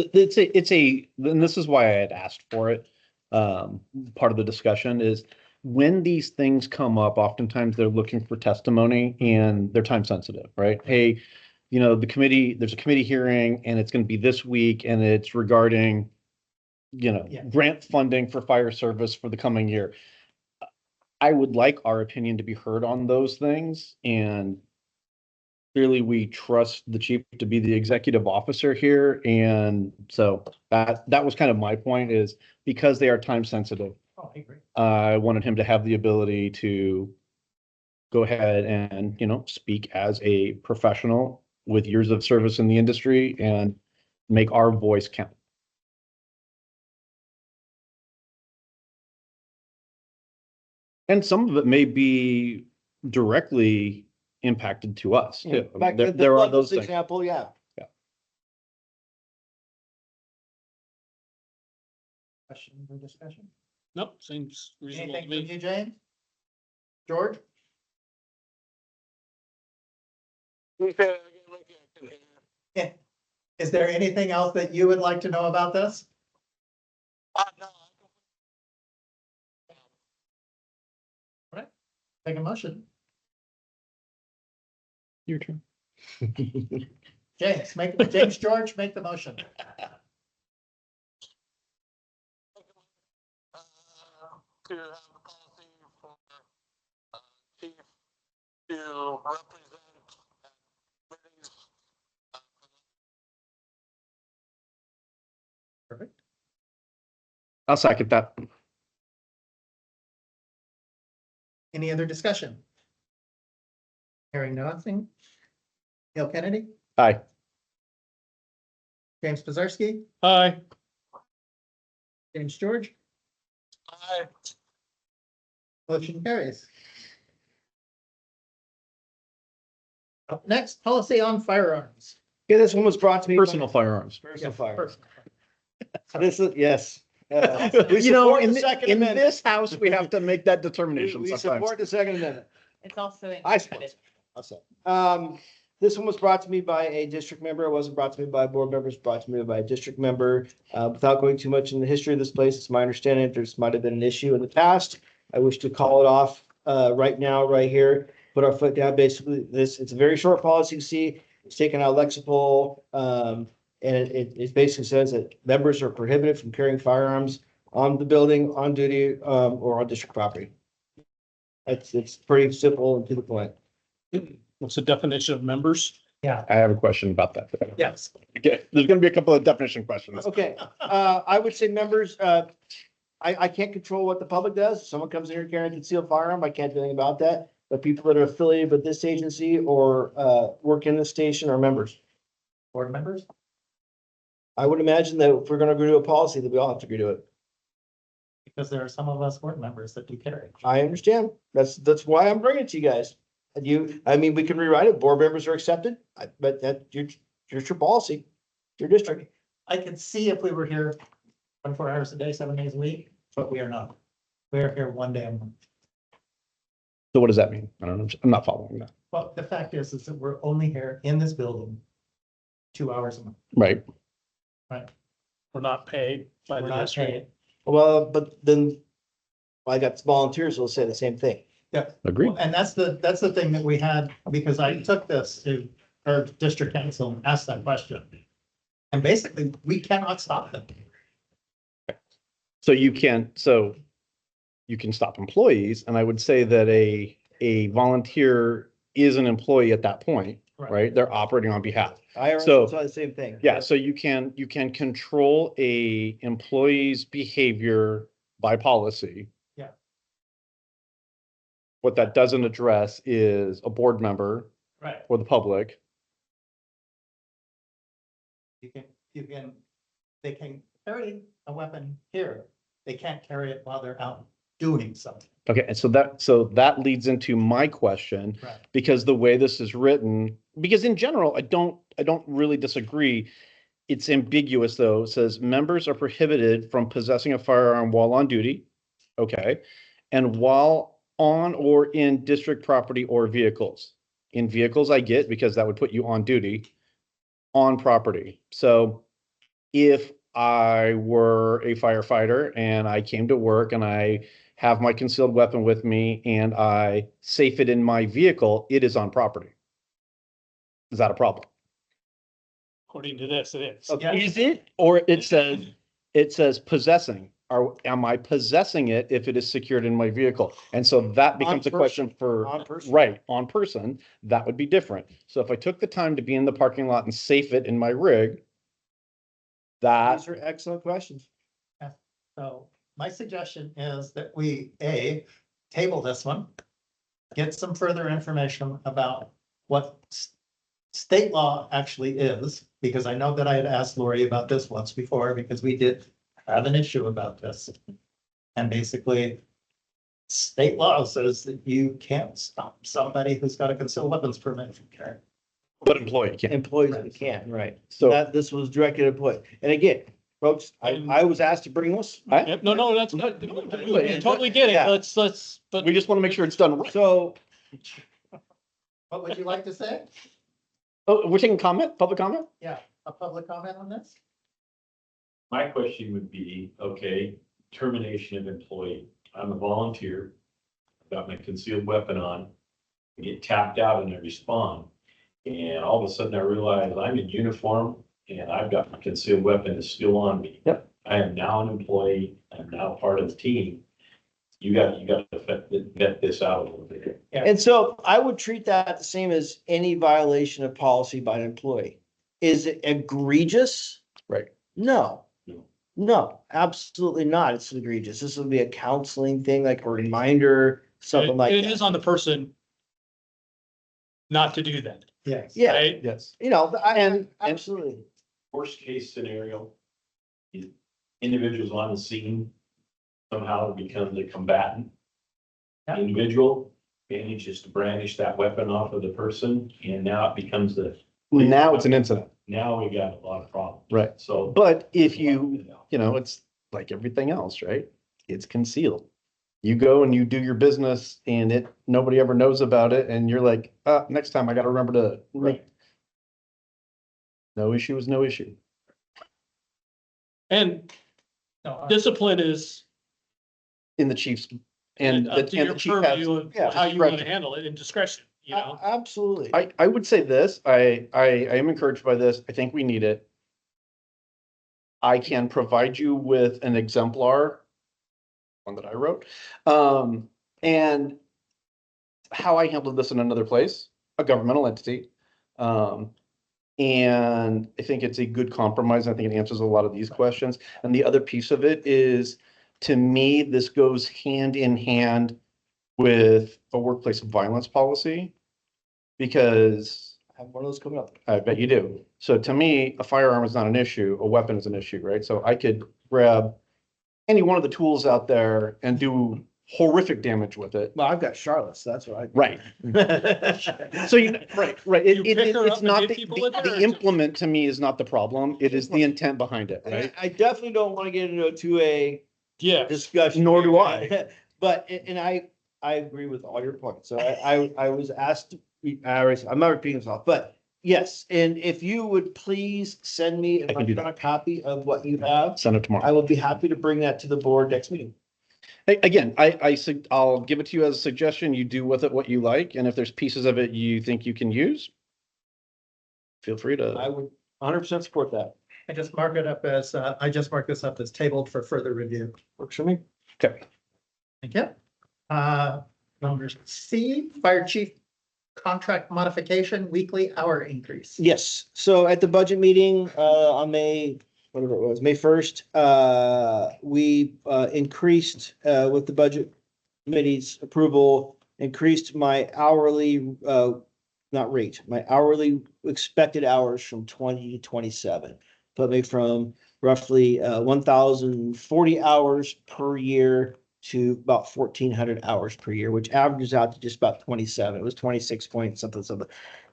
and this is why I had asked for it. Part of the discussion is when these things come up, oftentimes they're looking for testimony and they're time sensitive, right? Hey, there's a committee hearing and it's going to be this week and it's regarding, Yeah. grant funding for fire service for the coming year. I would like our opinion to be heard on those things, and clearly we trust the chief to be the executive officer here. And so that was kind of my point, is because they are time sensitive. Oh, I agree. I wanted him to have the ability to go ahead and, speak as a professional with years of service in the industry and make our voice count. And some of it may be directly impacted to us too. I mean, there are those things. Example, yeah. Question or discussion? Nope, seems reasonable to Anything from me. you, James? George? Yeah. Is there anything else that you would like to know about this? Right, take a motion. Your turn. James George, make the motion. To have a policy for chief to represent committees. Perfect. I'll second that. Any other discussion? Hearing nothing. Neil Kennedy, Aye. James Pizarski, Aye. James George, I motion carries. Up next, policy on firearms. Yeah, this one was brought to me. by- Personal firearms. Personal Yeah, fire. personal. This is, yes. We You know, support in, the Second in Amendment. this house, we have to make that We determination we sometimes. support the Second Amendment. It's also. I support it. I'll say. This one was brought to me by a district member. It wasn't brought to me by board members, brought to me by a district member. Without going too much in the history of this place, it's my understanding that there's might have been an issue in the past. I wish to call it off, right now, right here, put our foot down. Basically, it's a very short policy. You see, it's taken out lexical, and it basically says that members are prohibited from carrying firearms on the building, on duty, or on district property. It's pretty simple and to the point. What's the definition of members? Yeah, I have a question about that. yes. Okay, there's gonna be a couple of definition questions. Okay, I would say members, I can't control what the public does. If someone comes in here carrying a concealed firearm, I can't do anything about that. But people that are affiliated with this agency or, work in the station are members. Board members? I would imagine that if we're gonna agree to a policy, that we all have to agree to it. Because there are some of us board members that do carry. I understand. That's why I'm bringing it to you guys. And I mean, we can rewrite it. Board members are accepted, but here's your policy, your district. I could see if we were here 24 hours a day, 7 days a week, but we are not. We are here one day a month. So what does that mean? I don't know. I'm not following that. Well, the fact is that we're only here in this building 2 hours a month, Right. right? We're not paid by We're the not district. paid. Well, but then I got volunteers who'll say the same thing. Yeah. Agreed. And that's the thing that we had, because I took this to our district council and asked that question. And basically, we cannot stop them. So you can stop employees, and I would say that a volunteer is an employee at that point, right? They're operating on behalf. I So- saw the same thing. Yeah, so you can control a employee's behavior by policy. Yeah. What that doesn't address is a board member Right. or the public. They can carry a weapon here. They can't carry it while they're out doing something. Okay, and so that leads into my question, Right. because the way this is written, because in general, I don't really disagree. It's ambiguous though. It says members are prohibited from possessing a firearm while on duty. Okay. And while on or in district property or vehicles. In vehicles, I get, because that would put you on duty, on property. So if I were a firefighter and I came to work and I have my concealed weapon with me and I safe it in my vehicle, it is on property. Is that a problem? According to this, it is. Yeah. Is it? Or it says possessing. Am I possessing it if it is secured in my vehicle? And so that becomes a question for, On person. right, on person, that would be different. So if I took the time to be in the parking lot and safe it in my rig, that, These are excellent questions. So my suggestion is that we, table this one, get some further information about what state law actually is, because I know that I had asked Lori about this once before, because we did have an issue about this. And basically, state law says that you can't stop somebody who's got a concealed weapons permit from carrying. But employee can't. Employees we can, right? So That, this was directed at employee. And again, folks, I was asked to bring this. Yep, no, that's good. We totally get it. Yeah. But we just want to make sure it's done right. So What would you like to say? Oh, we're taking comment, public comment? Yeah, a public comment on this? My question would be, okay, termination of employee. I'm a volunteer. I've got my concealed weapon on. I get tapped out and I respond. And all of a sudden I realize I'm in uniform and I've got my concealed weapon is still on me. Yep. I am now an employee. I'm now part of the team. You got to vet this out a little bit. And so I would treat that the same as any violation of policy by an employee. Is it egregious? Right. No. No. No, absolutely not. It's egregious. This would be a counseling thing, like a reminder, something like it is that. on the person not to do that, Yes. Yeah, right? Yes. you know, And- absolutely. Worst case scenario, is individuals on the scene somehow becomes a combatant. Yeah. Individual manages to brandish that weapon off of the person, and now it becomes Now it's an incident. now we got a lot of problems. Right. So. But if you it's like everything else, right? It's concealed. You go and you do your business and nobody ever knows about it. And you're like, next time I got to remember to Right. No issue is no issue. And No, discipline is In the chief's and up to your the chief has, purview of yeah, how you want to discretion. handle it in discretion, you know? Absolutely. I would say this, I am encouraged by this. I think we need it. I can provide you with an exemplar, one that I wrote, and how I handled this in another place, a governmental entity. And I think it's a good compromise. I think it answers a lot of these questions. And the other piece of it is, to me, this goes hand in hand with a workplace violence policy. Because I have one of those coming up. I bet you do. So to me, a firearm is not an issue, a weapon is an issue, right? So I could grab any one of the tools out there and do horrific damage with it. Well, I've got Charlotte, so that's what I. Right. So right. You pick her up It's and not hit the, people with it, the or- implement to me is not the problem. It is the intent behind it, And right? I definitely don't want to get into a 2A Yeah. discussion. Nor do I. But, and I agree with all your points. So I was asked, I'm not repeating myself, but yes. And if you would please send me an I can do that. electronic copy of what you have, Send it tomorrow. I will be happy to bring that to the board next meeting. Again, I'll give it to you as a suggestion. You do with it what you like. And if there's pieces of it you think you can use, feel free I to. would 100% support that. I just mark it up as, I just mark this up as tabled for further review. Works for me. Okay. Thank you. Number C, fire chief contract modification, weekly hour increase. Yes, so at the budget meeting, on May, whatever it was, May 1st, we, increased, with the budget committee's approval, increased my hourly, not rate, my hourly expected hours from 20 to 27. Put me from roughly, 1,040 hours per year to about 1,400 hours per year, which averages out to just about 27. It was 26 point something,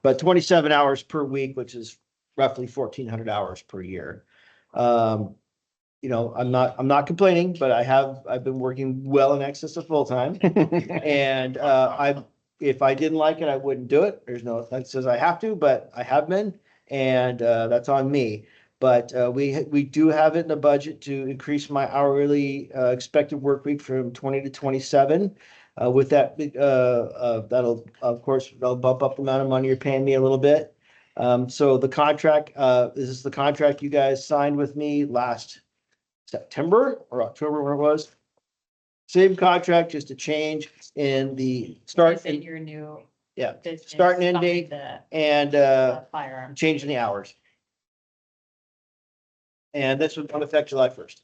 but 27 hours per week, which is roughly 1,400 hours per year. You know, I'm not complaining, but I've been working well in excess of full time. And, if I didn't like it, I wouldn't do it. There's no, that says I have to, but I have been, and, that's on me. But, we do have it in the budget to increase my hourly, expected work week from 20 to 27. With that, that'll, of course, that'll bump up the amount of money you're paying me a little bit. So the contract, this is the contract you guys signed with me last September or October, where it was. Same contract, just a change in the start Is it and, your new yeah, business? start and end behind date the and, firearm. changing the hours. And this would affect July 1st.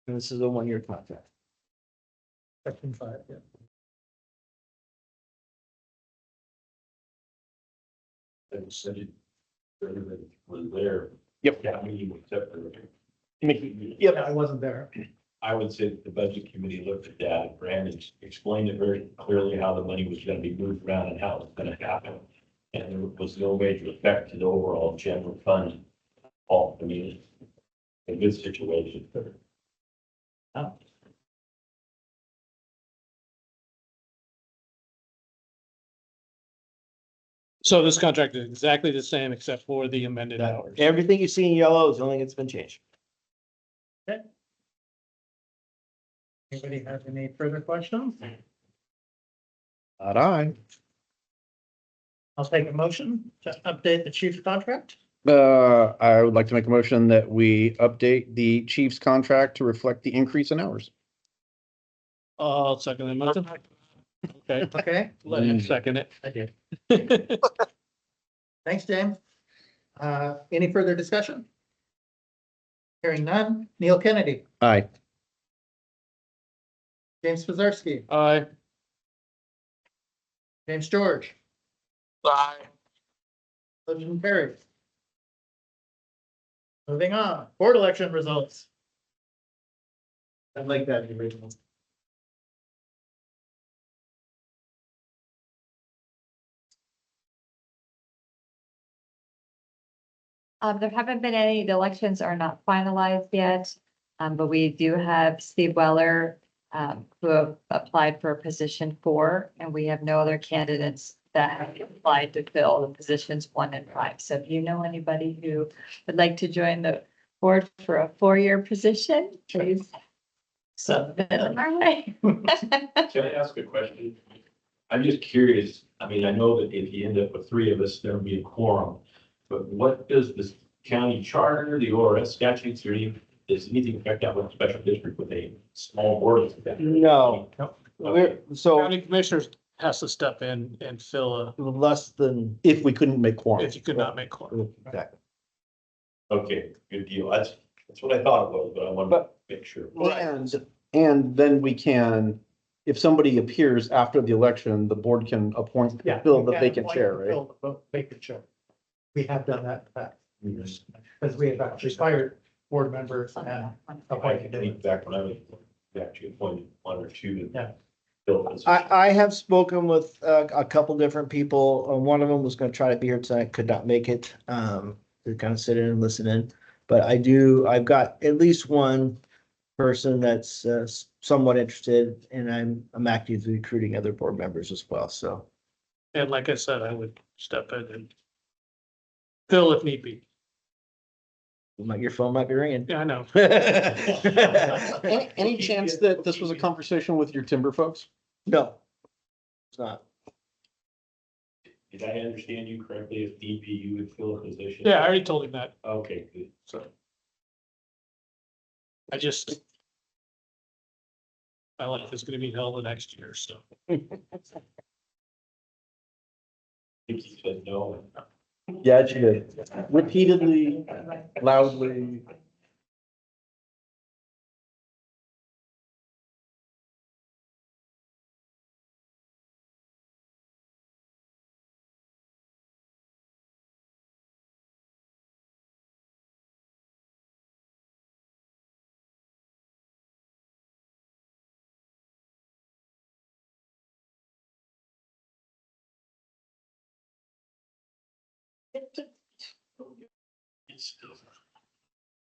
And this is a 1-year contract. Section 5, yeah. That said it, everybody was there. Yep. Yeah, meeting except for. Yep. I wasn't there. I would say that the budget committee looked at that and Brandon explained it very clearly how the money was gonna be moved around and how it's gonna happen. And there was no major effect to the overall general fund. All, I mean, a good situation. Oh. So this contract is exactly the same except for the amended hours. Everything you see in yellow is the only thing that's been changed. Anybody have any further questions? Not I. I'll take a motion to update the chief's contract. I would like to make a motion that we update the chief's contract to reflect the increase in hours. I'll second the motion. Okay, Okay, let him second it. I did. Thanks, James. Any further discussion? Hearing none. Neil Kennedy, Aye. James Pazarski, Aye. James George, Aye. motion carries. Moving on, board election results. I like that original. There haven't been any, the elections are not finalized yet, but we do have Steve Weller, who have applied for position 4, and we have no other candidates that have applied to fill the positions 1 and 5. So if you know anybody who would like to join the board for a 4-year position, please submit them our way. Can I ask a question? I'm just curious. I mean, I know that if you end up with 3 of us, there'll be a quorum. But what does this county charter, the ORS statutes, or any, does anything affect that one special district with a small board? No. Okay. So County commissioners has to step in and fill less than. If we couldn't make quorum. if you could not make quorum. Exactly. Okay, good deal. That's what I thought it was, but I wanted to make sure. And then we can, if somebody appears after the election, the board can appoint, fill the vacant chair, right? Fill the vacant chair. We have done that in fact, because we have actually fired board members and I appointed. think back when I was actually appointed 1 or 2. Yeah. Fill this. I have spoken with a couple different people. One of them was gonna try to be here tonight, could not make it, to kind of sit in and listen in. But I've got at least one person that's somewhat interested, and I'm actively recruiting other board members as well, so. And like I said, I would step in and fill if need be. Your phone might be ringing. Yeah, I know. Any chance that this was a conversation with your timber folks? No, it's not. Did I understand you correctly? If DP, you would fill a position? Yeah, I already told him that. Okay, good. So I like this gonna be held the next year, so. I think he said no. Yeah, she did. Repeatedly, loudly.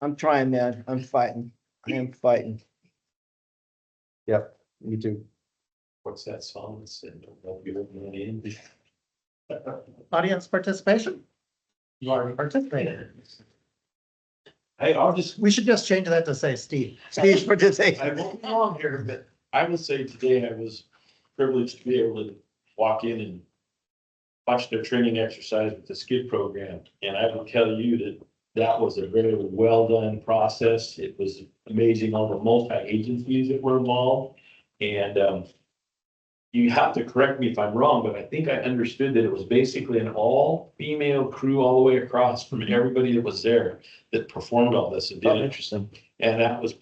I'm trying, man. I'm fighting. I am fighting. Yep, me too. What's that song that said, don't let you let me in? Audience participation? You already participated. Hey, I'll just, We should just change that to say Steve. Steve's I participation. won't be long here, but I will say today I was privileged to be able to walk in and watch their training exercise with the skid program. And I will tell you that that was a very well done process. It was amazing all the multi-agencies that were involved. And you have to correct me if I'm wrong, but I think I understood that it was basically an all-female crew all the way across from everybody that was there that performed all this and did it. Interesting. And that was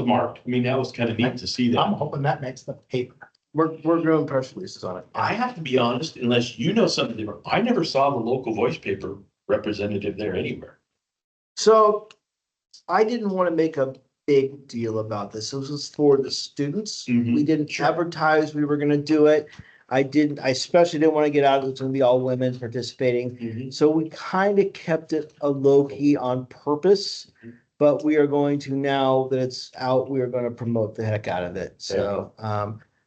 marked. I mean, that was kind of neat to see I'm that. hoping that makes the paper. we're doing press releases on it. I have to be honest, unless you know something different, I never saw the local voice paper representative there anywhere. So I didn't want to make a big deal about this. This was for the students. Mhm, We didn't sure. advertise we were gonna do it. I especially didn't want to get out, it's gonna be all women participating. Mhm. So we kind of kept it a low key on purpose. But we are going to, now that it's out, we are going to promote the heck out of it. So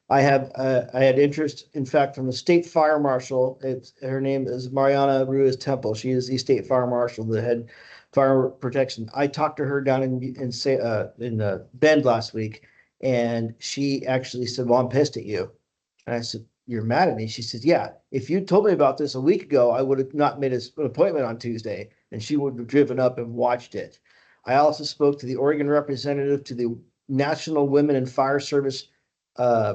I had interest, in fact, from the state fire marshal. Her name is Mariana Ruiz Temple. She is the state fire marshal, the head fire protection. I talked to her down in Bend last week, and she actually said, "Well, I'm pissed at you." And I said, "You're mad at me?" She says, "Yeah, if you told me about this a week ago, I would have not made an appointment on Tuesday, and she would have driven up and watched it." I also spoke to the Oregon representative to the National Women in Fire Service uh,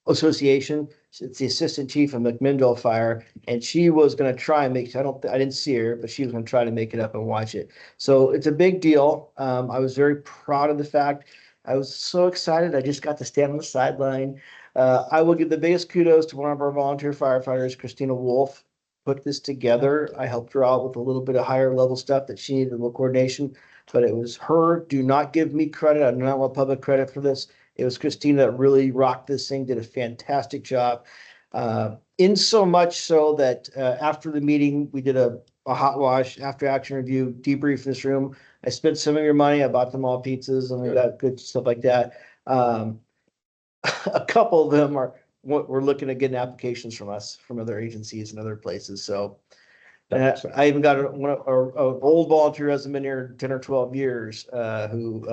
Association. It's the assistant chief of McMinnville Fire, and she was going to try and make. I didn't see her, but she was going to try to make it up and watch it. So it's a big deal. I was very proud of the fact. I was so excited. I just got to stand on the sideline. I will give the biggest kudos to one of our volunteer firefighters, Christina Wolf. Put this together. I helped her out with a little bit of higher level stuff that she needed, a little coordination, but it was her. Do not give me credit. I do not want public credit for this. It was Christina that really rocked this thing, did a fantastic job. In so much so that after the meeting, we did a hot wash, after action review, debrief in this room. I spent some of your money. I bought them all pizzas and we got good stuff like that. A couple of them we're looking at getting applications from us, from other agencies and other places. So I even got an old volunteer who hasn't been here 10 or 12 years, who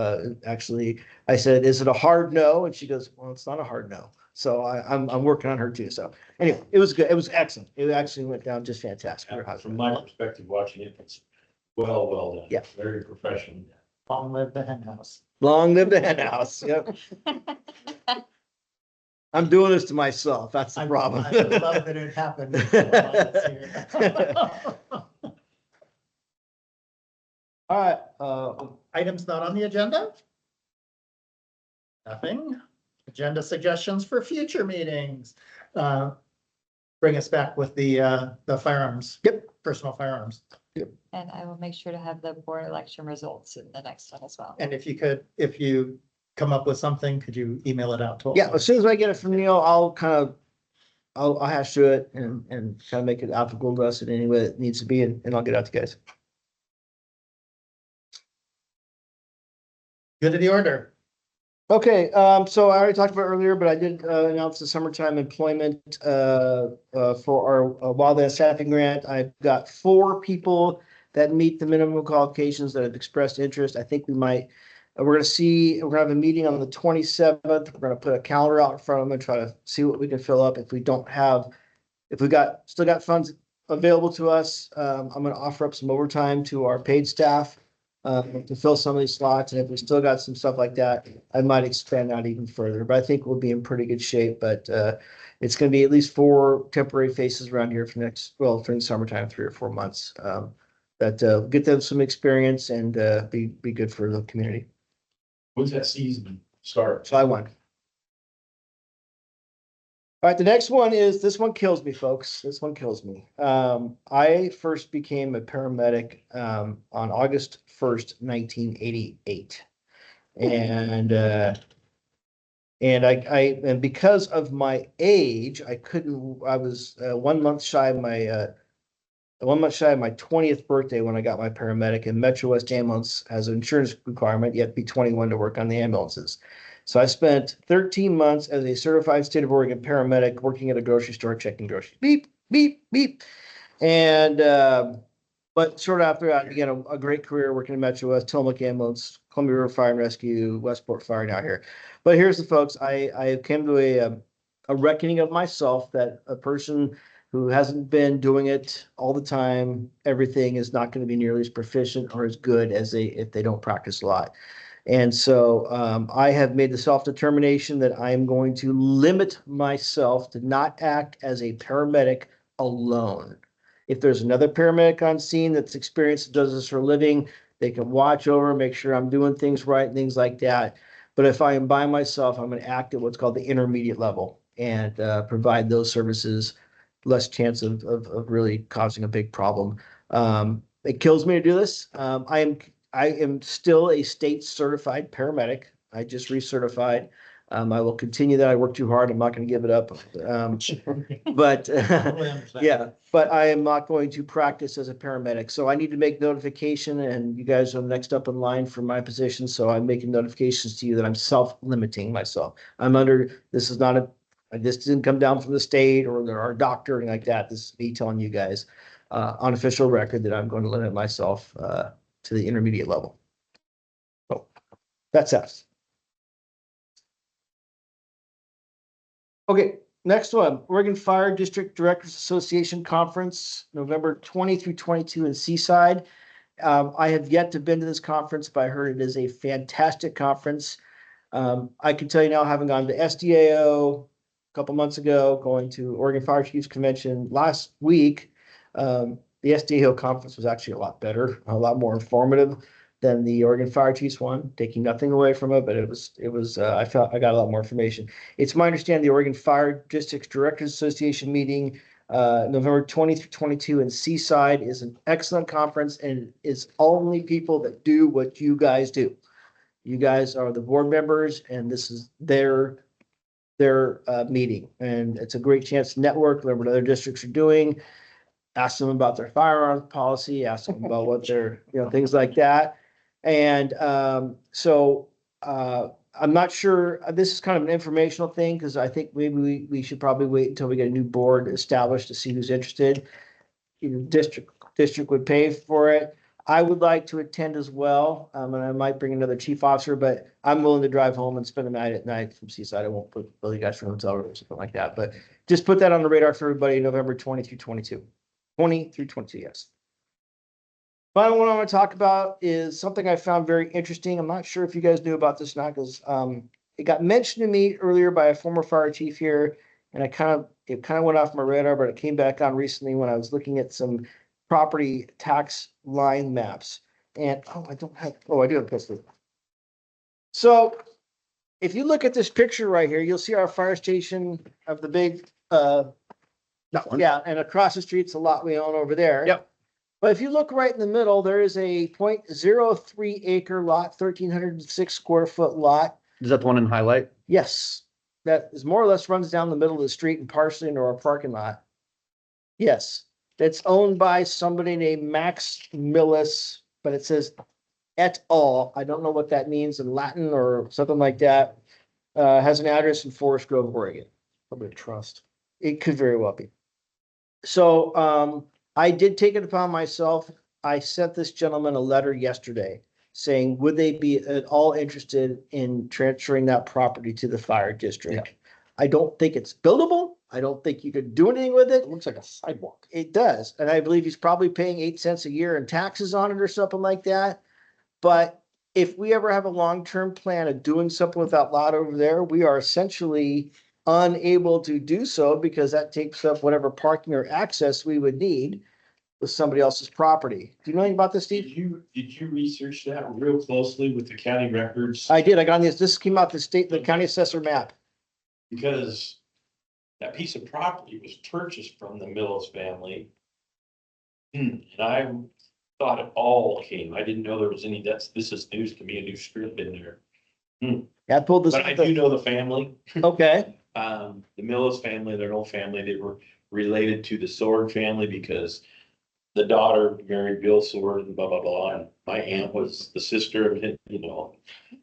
actually, I said, "Is it a hard no?" And she goes, "Well, it's not a hard no." So I'm working on her too. So anyway, it was good. It was excellent. It actually went down just fantastic. From my perspective, watching it, it's well done. Yeah. Very professional. Long live the hen house. Long live the hen house. Yep. I'm doing this to myself. That's the problem. I would love that it happened. All right, Items not on the agenda? Nothing. Agenda suggestions for future meetings. Bring us back with the firearms. Yep. Personal firearms. And I will make sure to have the board election results in the next one as well. And if you come up with something, could you email it out to us? yeah, as soon as I get it from Neil, I'll hash through it and kind of make it applicable to us in any way it needs to be, and I'll get out to you guys. Good to the order. Okay, so I already talked about earlier, but I did announce the summertime employment for our wildland staffing grant. I've got 4 people that meet the minimum qualifications that have expressed interest. I think we're gonna have a meeting on the 27th. We're gonna put a calendar out in front of them and try to see what we can fill up. If we still got funds available to us, I'm gonna offer up some overtime to our paid staff to fill some of these slots. And if we still got some stuff like that, I might expand out even further, but I think we'll be in pretty good shape. But it's gonna be at least 4 temporary faces around here for during the summertime, 3 or 4 months. That get them some experience and be good for the community. When's that season start? July 1. All right, the next one is, this one kills me, folks. This one kills me. I first became a paramedic on August 1st, 1988. And because of my age, I was 1 month shy of my 20th birthday when I got my paramedic, and Metro West Ambulance has an insurance requirement. You have to be 21 to work on the ambulances. So I spent 13 months as a certified state of Oregon paramedic working at a grocery store, checking groceries. Beep, beep, beep. And, but short after that, I began a great career working at Metro West, Tillamook Ambulance, Columbia River Fire and Rescue, Westport Fire now here. But here's the folks, I came to a reckoning of myself that a person who hasn't been doing it all the time, everything is not going to be nearly as proficient or as good as if they don't practice a lot. And so I have made the self-determination that I am going to limit myself to not act as a paramedic alone. If there's another paramedic on scene that's experienced, does this for a living, they can watch over, make sure I'm doing things right, things like that. But if I am by myself, I'm going to act at what's called the intermediate level and provide those services, less chance of really causing a big problem. It kills me to do this. I am still a state certified paramedic. I just recertified. I will continue that. I work too hard. I'm not going to give it up. But Totally understand. yeah, but I am not going to practice as a paramedic. So I need to make notification, and you guys are next up in line for my position. So I'm making notifications to you that I'm self-limiting myself. This is not this didn't come down from the state or our doctor or anything like that. This is me telling you guys on official record that I'm going to limit myself to the intermediate level. So that's us. Okay, next one, Oregon Fire District Directors Association Conference, November 20 through 22 in Seaside. I have yet to been to this conference, but I heard it is a fantastic conference. I can tell you now, having gone to SDAO a couple months ago, going to Oregon Fire Chiefs Convention last week, the SDAO conference was actually a lot better, a lot more informative than the Oregon Fire Chiefs one, taking nothing away from it, but it was I felt I got a lot more information. It's my understanding the Oregon Fire District Directors Association meeting November 20 through 22 in Seaside is an excellent conference, and it's only people that do what you guys do. You guys are the board members, and this is their meeting, and it's a great chance to network, learn what other districts are doing, ask them about their firearms policy, ask them about what they're, things like that. And I'm not sure, this is kind of an informational thing, because I think maybe we should probably wait until we get a new board established to see who's interested. District would pay for it. I would like to attend as well, and I might bring another chief officer, but I'm willing to drive home and spend the night at night from Seaside. I won't put you guys for a hotel room or something like that, but just put that on the radar for everybody, November 20 through 22. 20 through 22, yes. Final one I want to talk about is something I found very interesting. I'm not sure if you guys knew about this or not, because it got mentioned to me earlier by a former fire chief here, and it kind of went off my radar, but it came back on recently when I was looking at some property tax line maps. And I do have a pistol. So if you look at this picture right here, you'll see our fire station of the big That one. yeah, and across the street's a lot we own over there. Yep. But if you look right in the middle, there is a 0.03 acre lot, 1,306 square foot lot. Is that the one in highlight? Yes, that is more or less runs down the middle of the street and partially into our parking lot. Yes, that's owned by somebody named Max Millis, but it says et al. I don't know what that means in Latin or something like that. Has an address in Forest Grove, Oregon. Probably a trust. It could very well be. So I did take it upon myself. I sent this gentleman a letter yesterday saying, would they be at all interested in transferring that property to the fire district? Yeah. I don't think it's buildable. I don't think you could do anything with it. It looks like a sidewalk. It does. And I believe he's probably paying 8 cents a year in taxes on it or something like that. But if we ever have a long-term plan of doing something with that lot over there, we are essentially unable to do so because that takes up whatever parking or access we would need with somebody else's property. Do you know anything about this, Did Steve? you research that real closely with the county records? I did. I got on this came out the county assessor map. Because that piece of property was purchased from the Mills family. And I thought it all came. I didn't know there was any, this is news to me, a new script in there. I pulled this. But I do know the family. Okay. The Mills family, they're an old family. They were related to the Sword family because the daughter married Bill Sword and blah, blah, blah. And my aunt was the sister of him,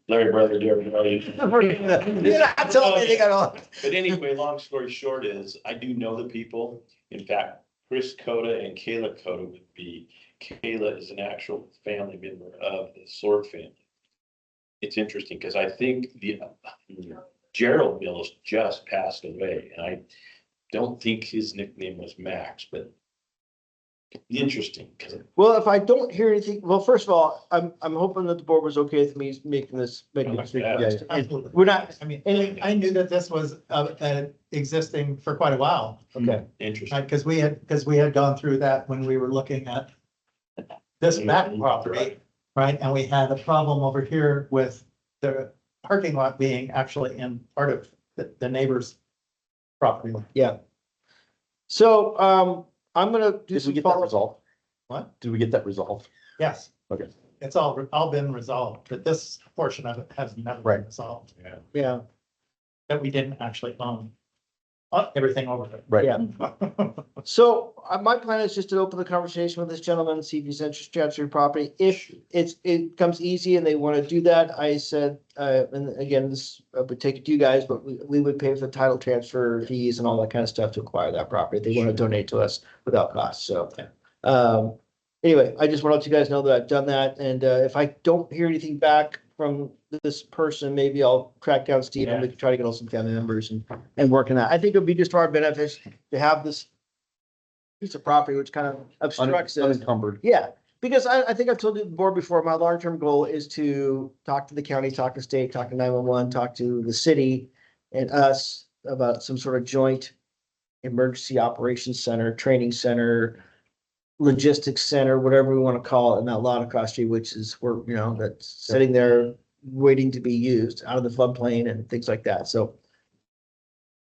Larry Brother, everybody. You're not telling me they got all. But anyway, long story short is I do know the people. In fact, Chris Coda and Kayla Coda would be, Kayla is an actual family member of the Sword family. It's interesting because I think the Gerald Mills just passed away, and I don't think his nickname was Max, but interesting. Well, if I don't hear anything, well, first of all, I'm hoping that the board was okay with me making this. Absolutely. We're not. I mean, and I knew that this was existing for quite a while, Okay. Interesting. right? Because we had gone through that when we were looking at this back property, right? And we had a problem over here with the parking lot being actually in part of the neighbor's property. Yeah. So, I'm gonna do Did we some get that follow. resolved? What? Did we get that resolved? Yes. Okay. It's all been resolved, but this portion of it has never been Right. resolved, Yeah, that we didn't actually own. Everything over there. Right. yeah. So, my plan is just to open the conversation with this gentleman, see if he's interested in transferring property. If it comes easy and they want to do that, I said, and again, this would take it to you guys, but we would pay for the title transfer fees and all that kind of stuff to acquire that property. They want to donate to us without cost, so. Anyway, I just want to let you guys know that I've done that, and, if I don't hear anything back from this person, maybe I'll track down Steve and we can try to get all some family members and work on that. I think it'd be just for our benefit to have this piece of property which kind of obstructs us. Unencumbered. Yeah, because I think I've told you the board before, my long-term goal is to talk to the county, talk to state, talk to 911, talk to the city and us about some sort of joint emergency operations center, training center, logistics center, whatever we want to call it, in that lot across street, which is where, that's sitting there waiting to be used out of the floodplain and things like that. So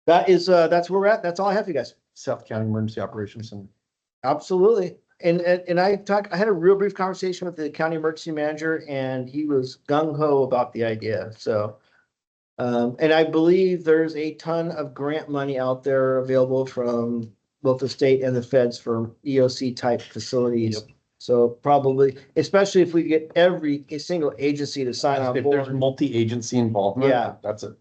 that's where we're at. That's all I have for you guys. South County Emergency Operations Center. Absolutely. And I had a real brief conversation with the county emergency manager and he was gung ho about the idea. So, and I believe there's a ton of grant money out there available from both the state and the feds for EOC type facilities. Yep. So probably, especially if we get every single agency to sign on If there's board. multi-agency involvement. Yeah. That's it.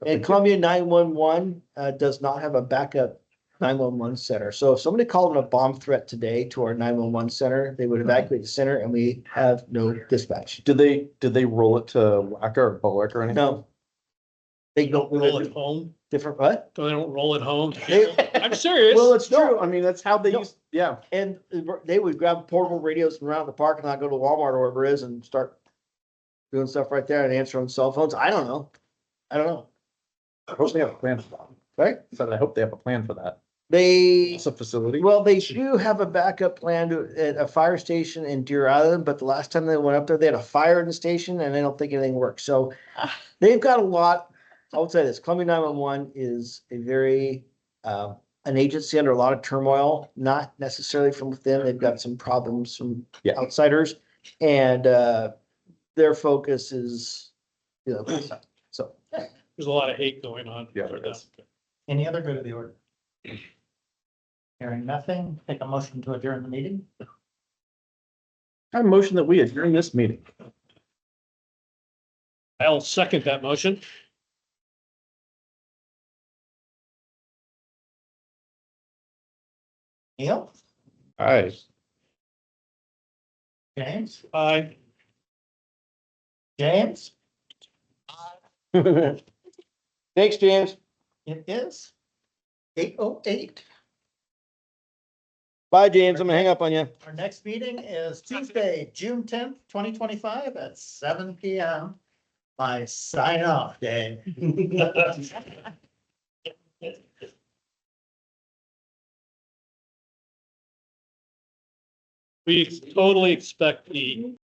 And Columbia 911 does not have a backup 911 center. So if somebody called in a bomb threat today to our 911 center, they would evacuate the center and we have no dispatch. Did they roll it to WACA or BOEC or anything? No. They don't Roll it home. different, what? They don't roll it home. They- I'm serious. Well, it's No, true. I mean, that's how they No. use, yeah. And they would grab portable radios from around the parking lot, go to Walmart or wherever it is and start doing stuff right there and answer on cell phones. I don't know. I hope they have a plan for that. Right? So I hope they have a plan for that. They, It's a facility. well, they do have a backup plan at a fire station in Deer Island, but the last time they went up there, they had a fire in the station and I don't think anything worked. So they've got a lot. I would say this, Columbia 911 is a very, an agency under a lot of turmoil, not necessarily from within. They've got some problems from Yeah. outsiders. And, their focus is, so. There's a lot of hate going on. Yeah, there is. Any other good of the order? Hearing nothing, take a motion to adjourn the meeting. I motion that we adjourn this meeting. I'll second that motion. Neil, Aye. James, Aye. James, Thanks, James. it is 8:08. Bye, James. I'm gonna hang up on you. Our next meeting is Tuesday, June 10th, 2025 at 7 PM. My sign off day. We totally expect the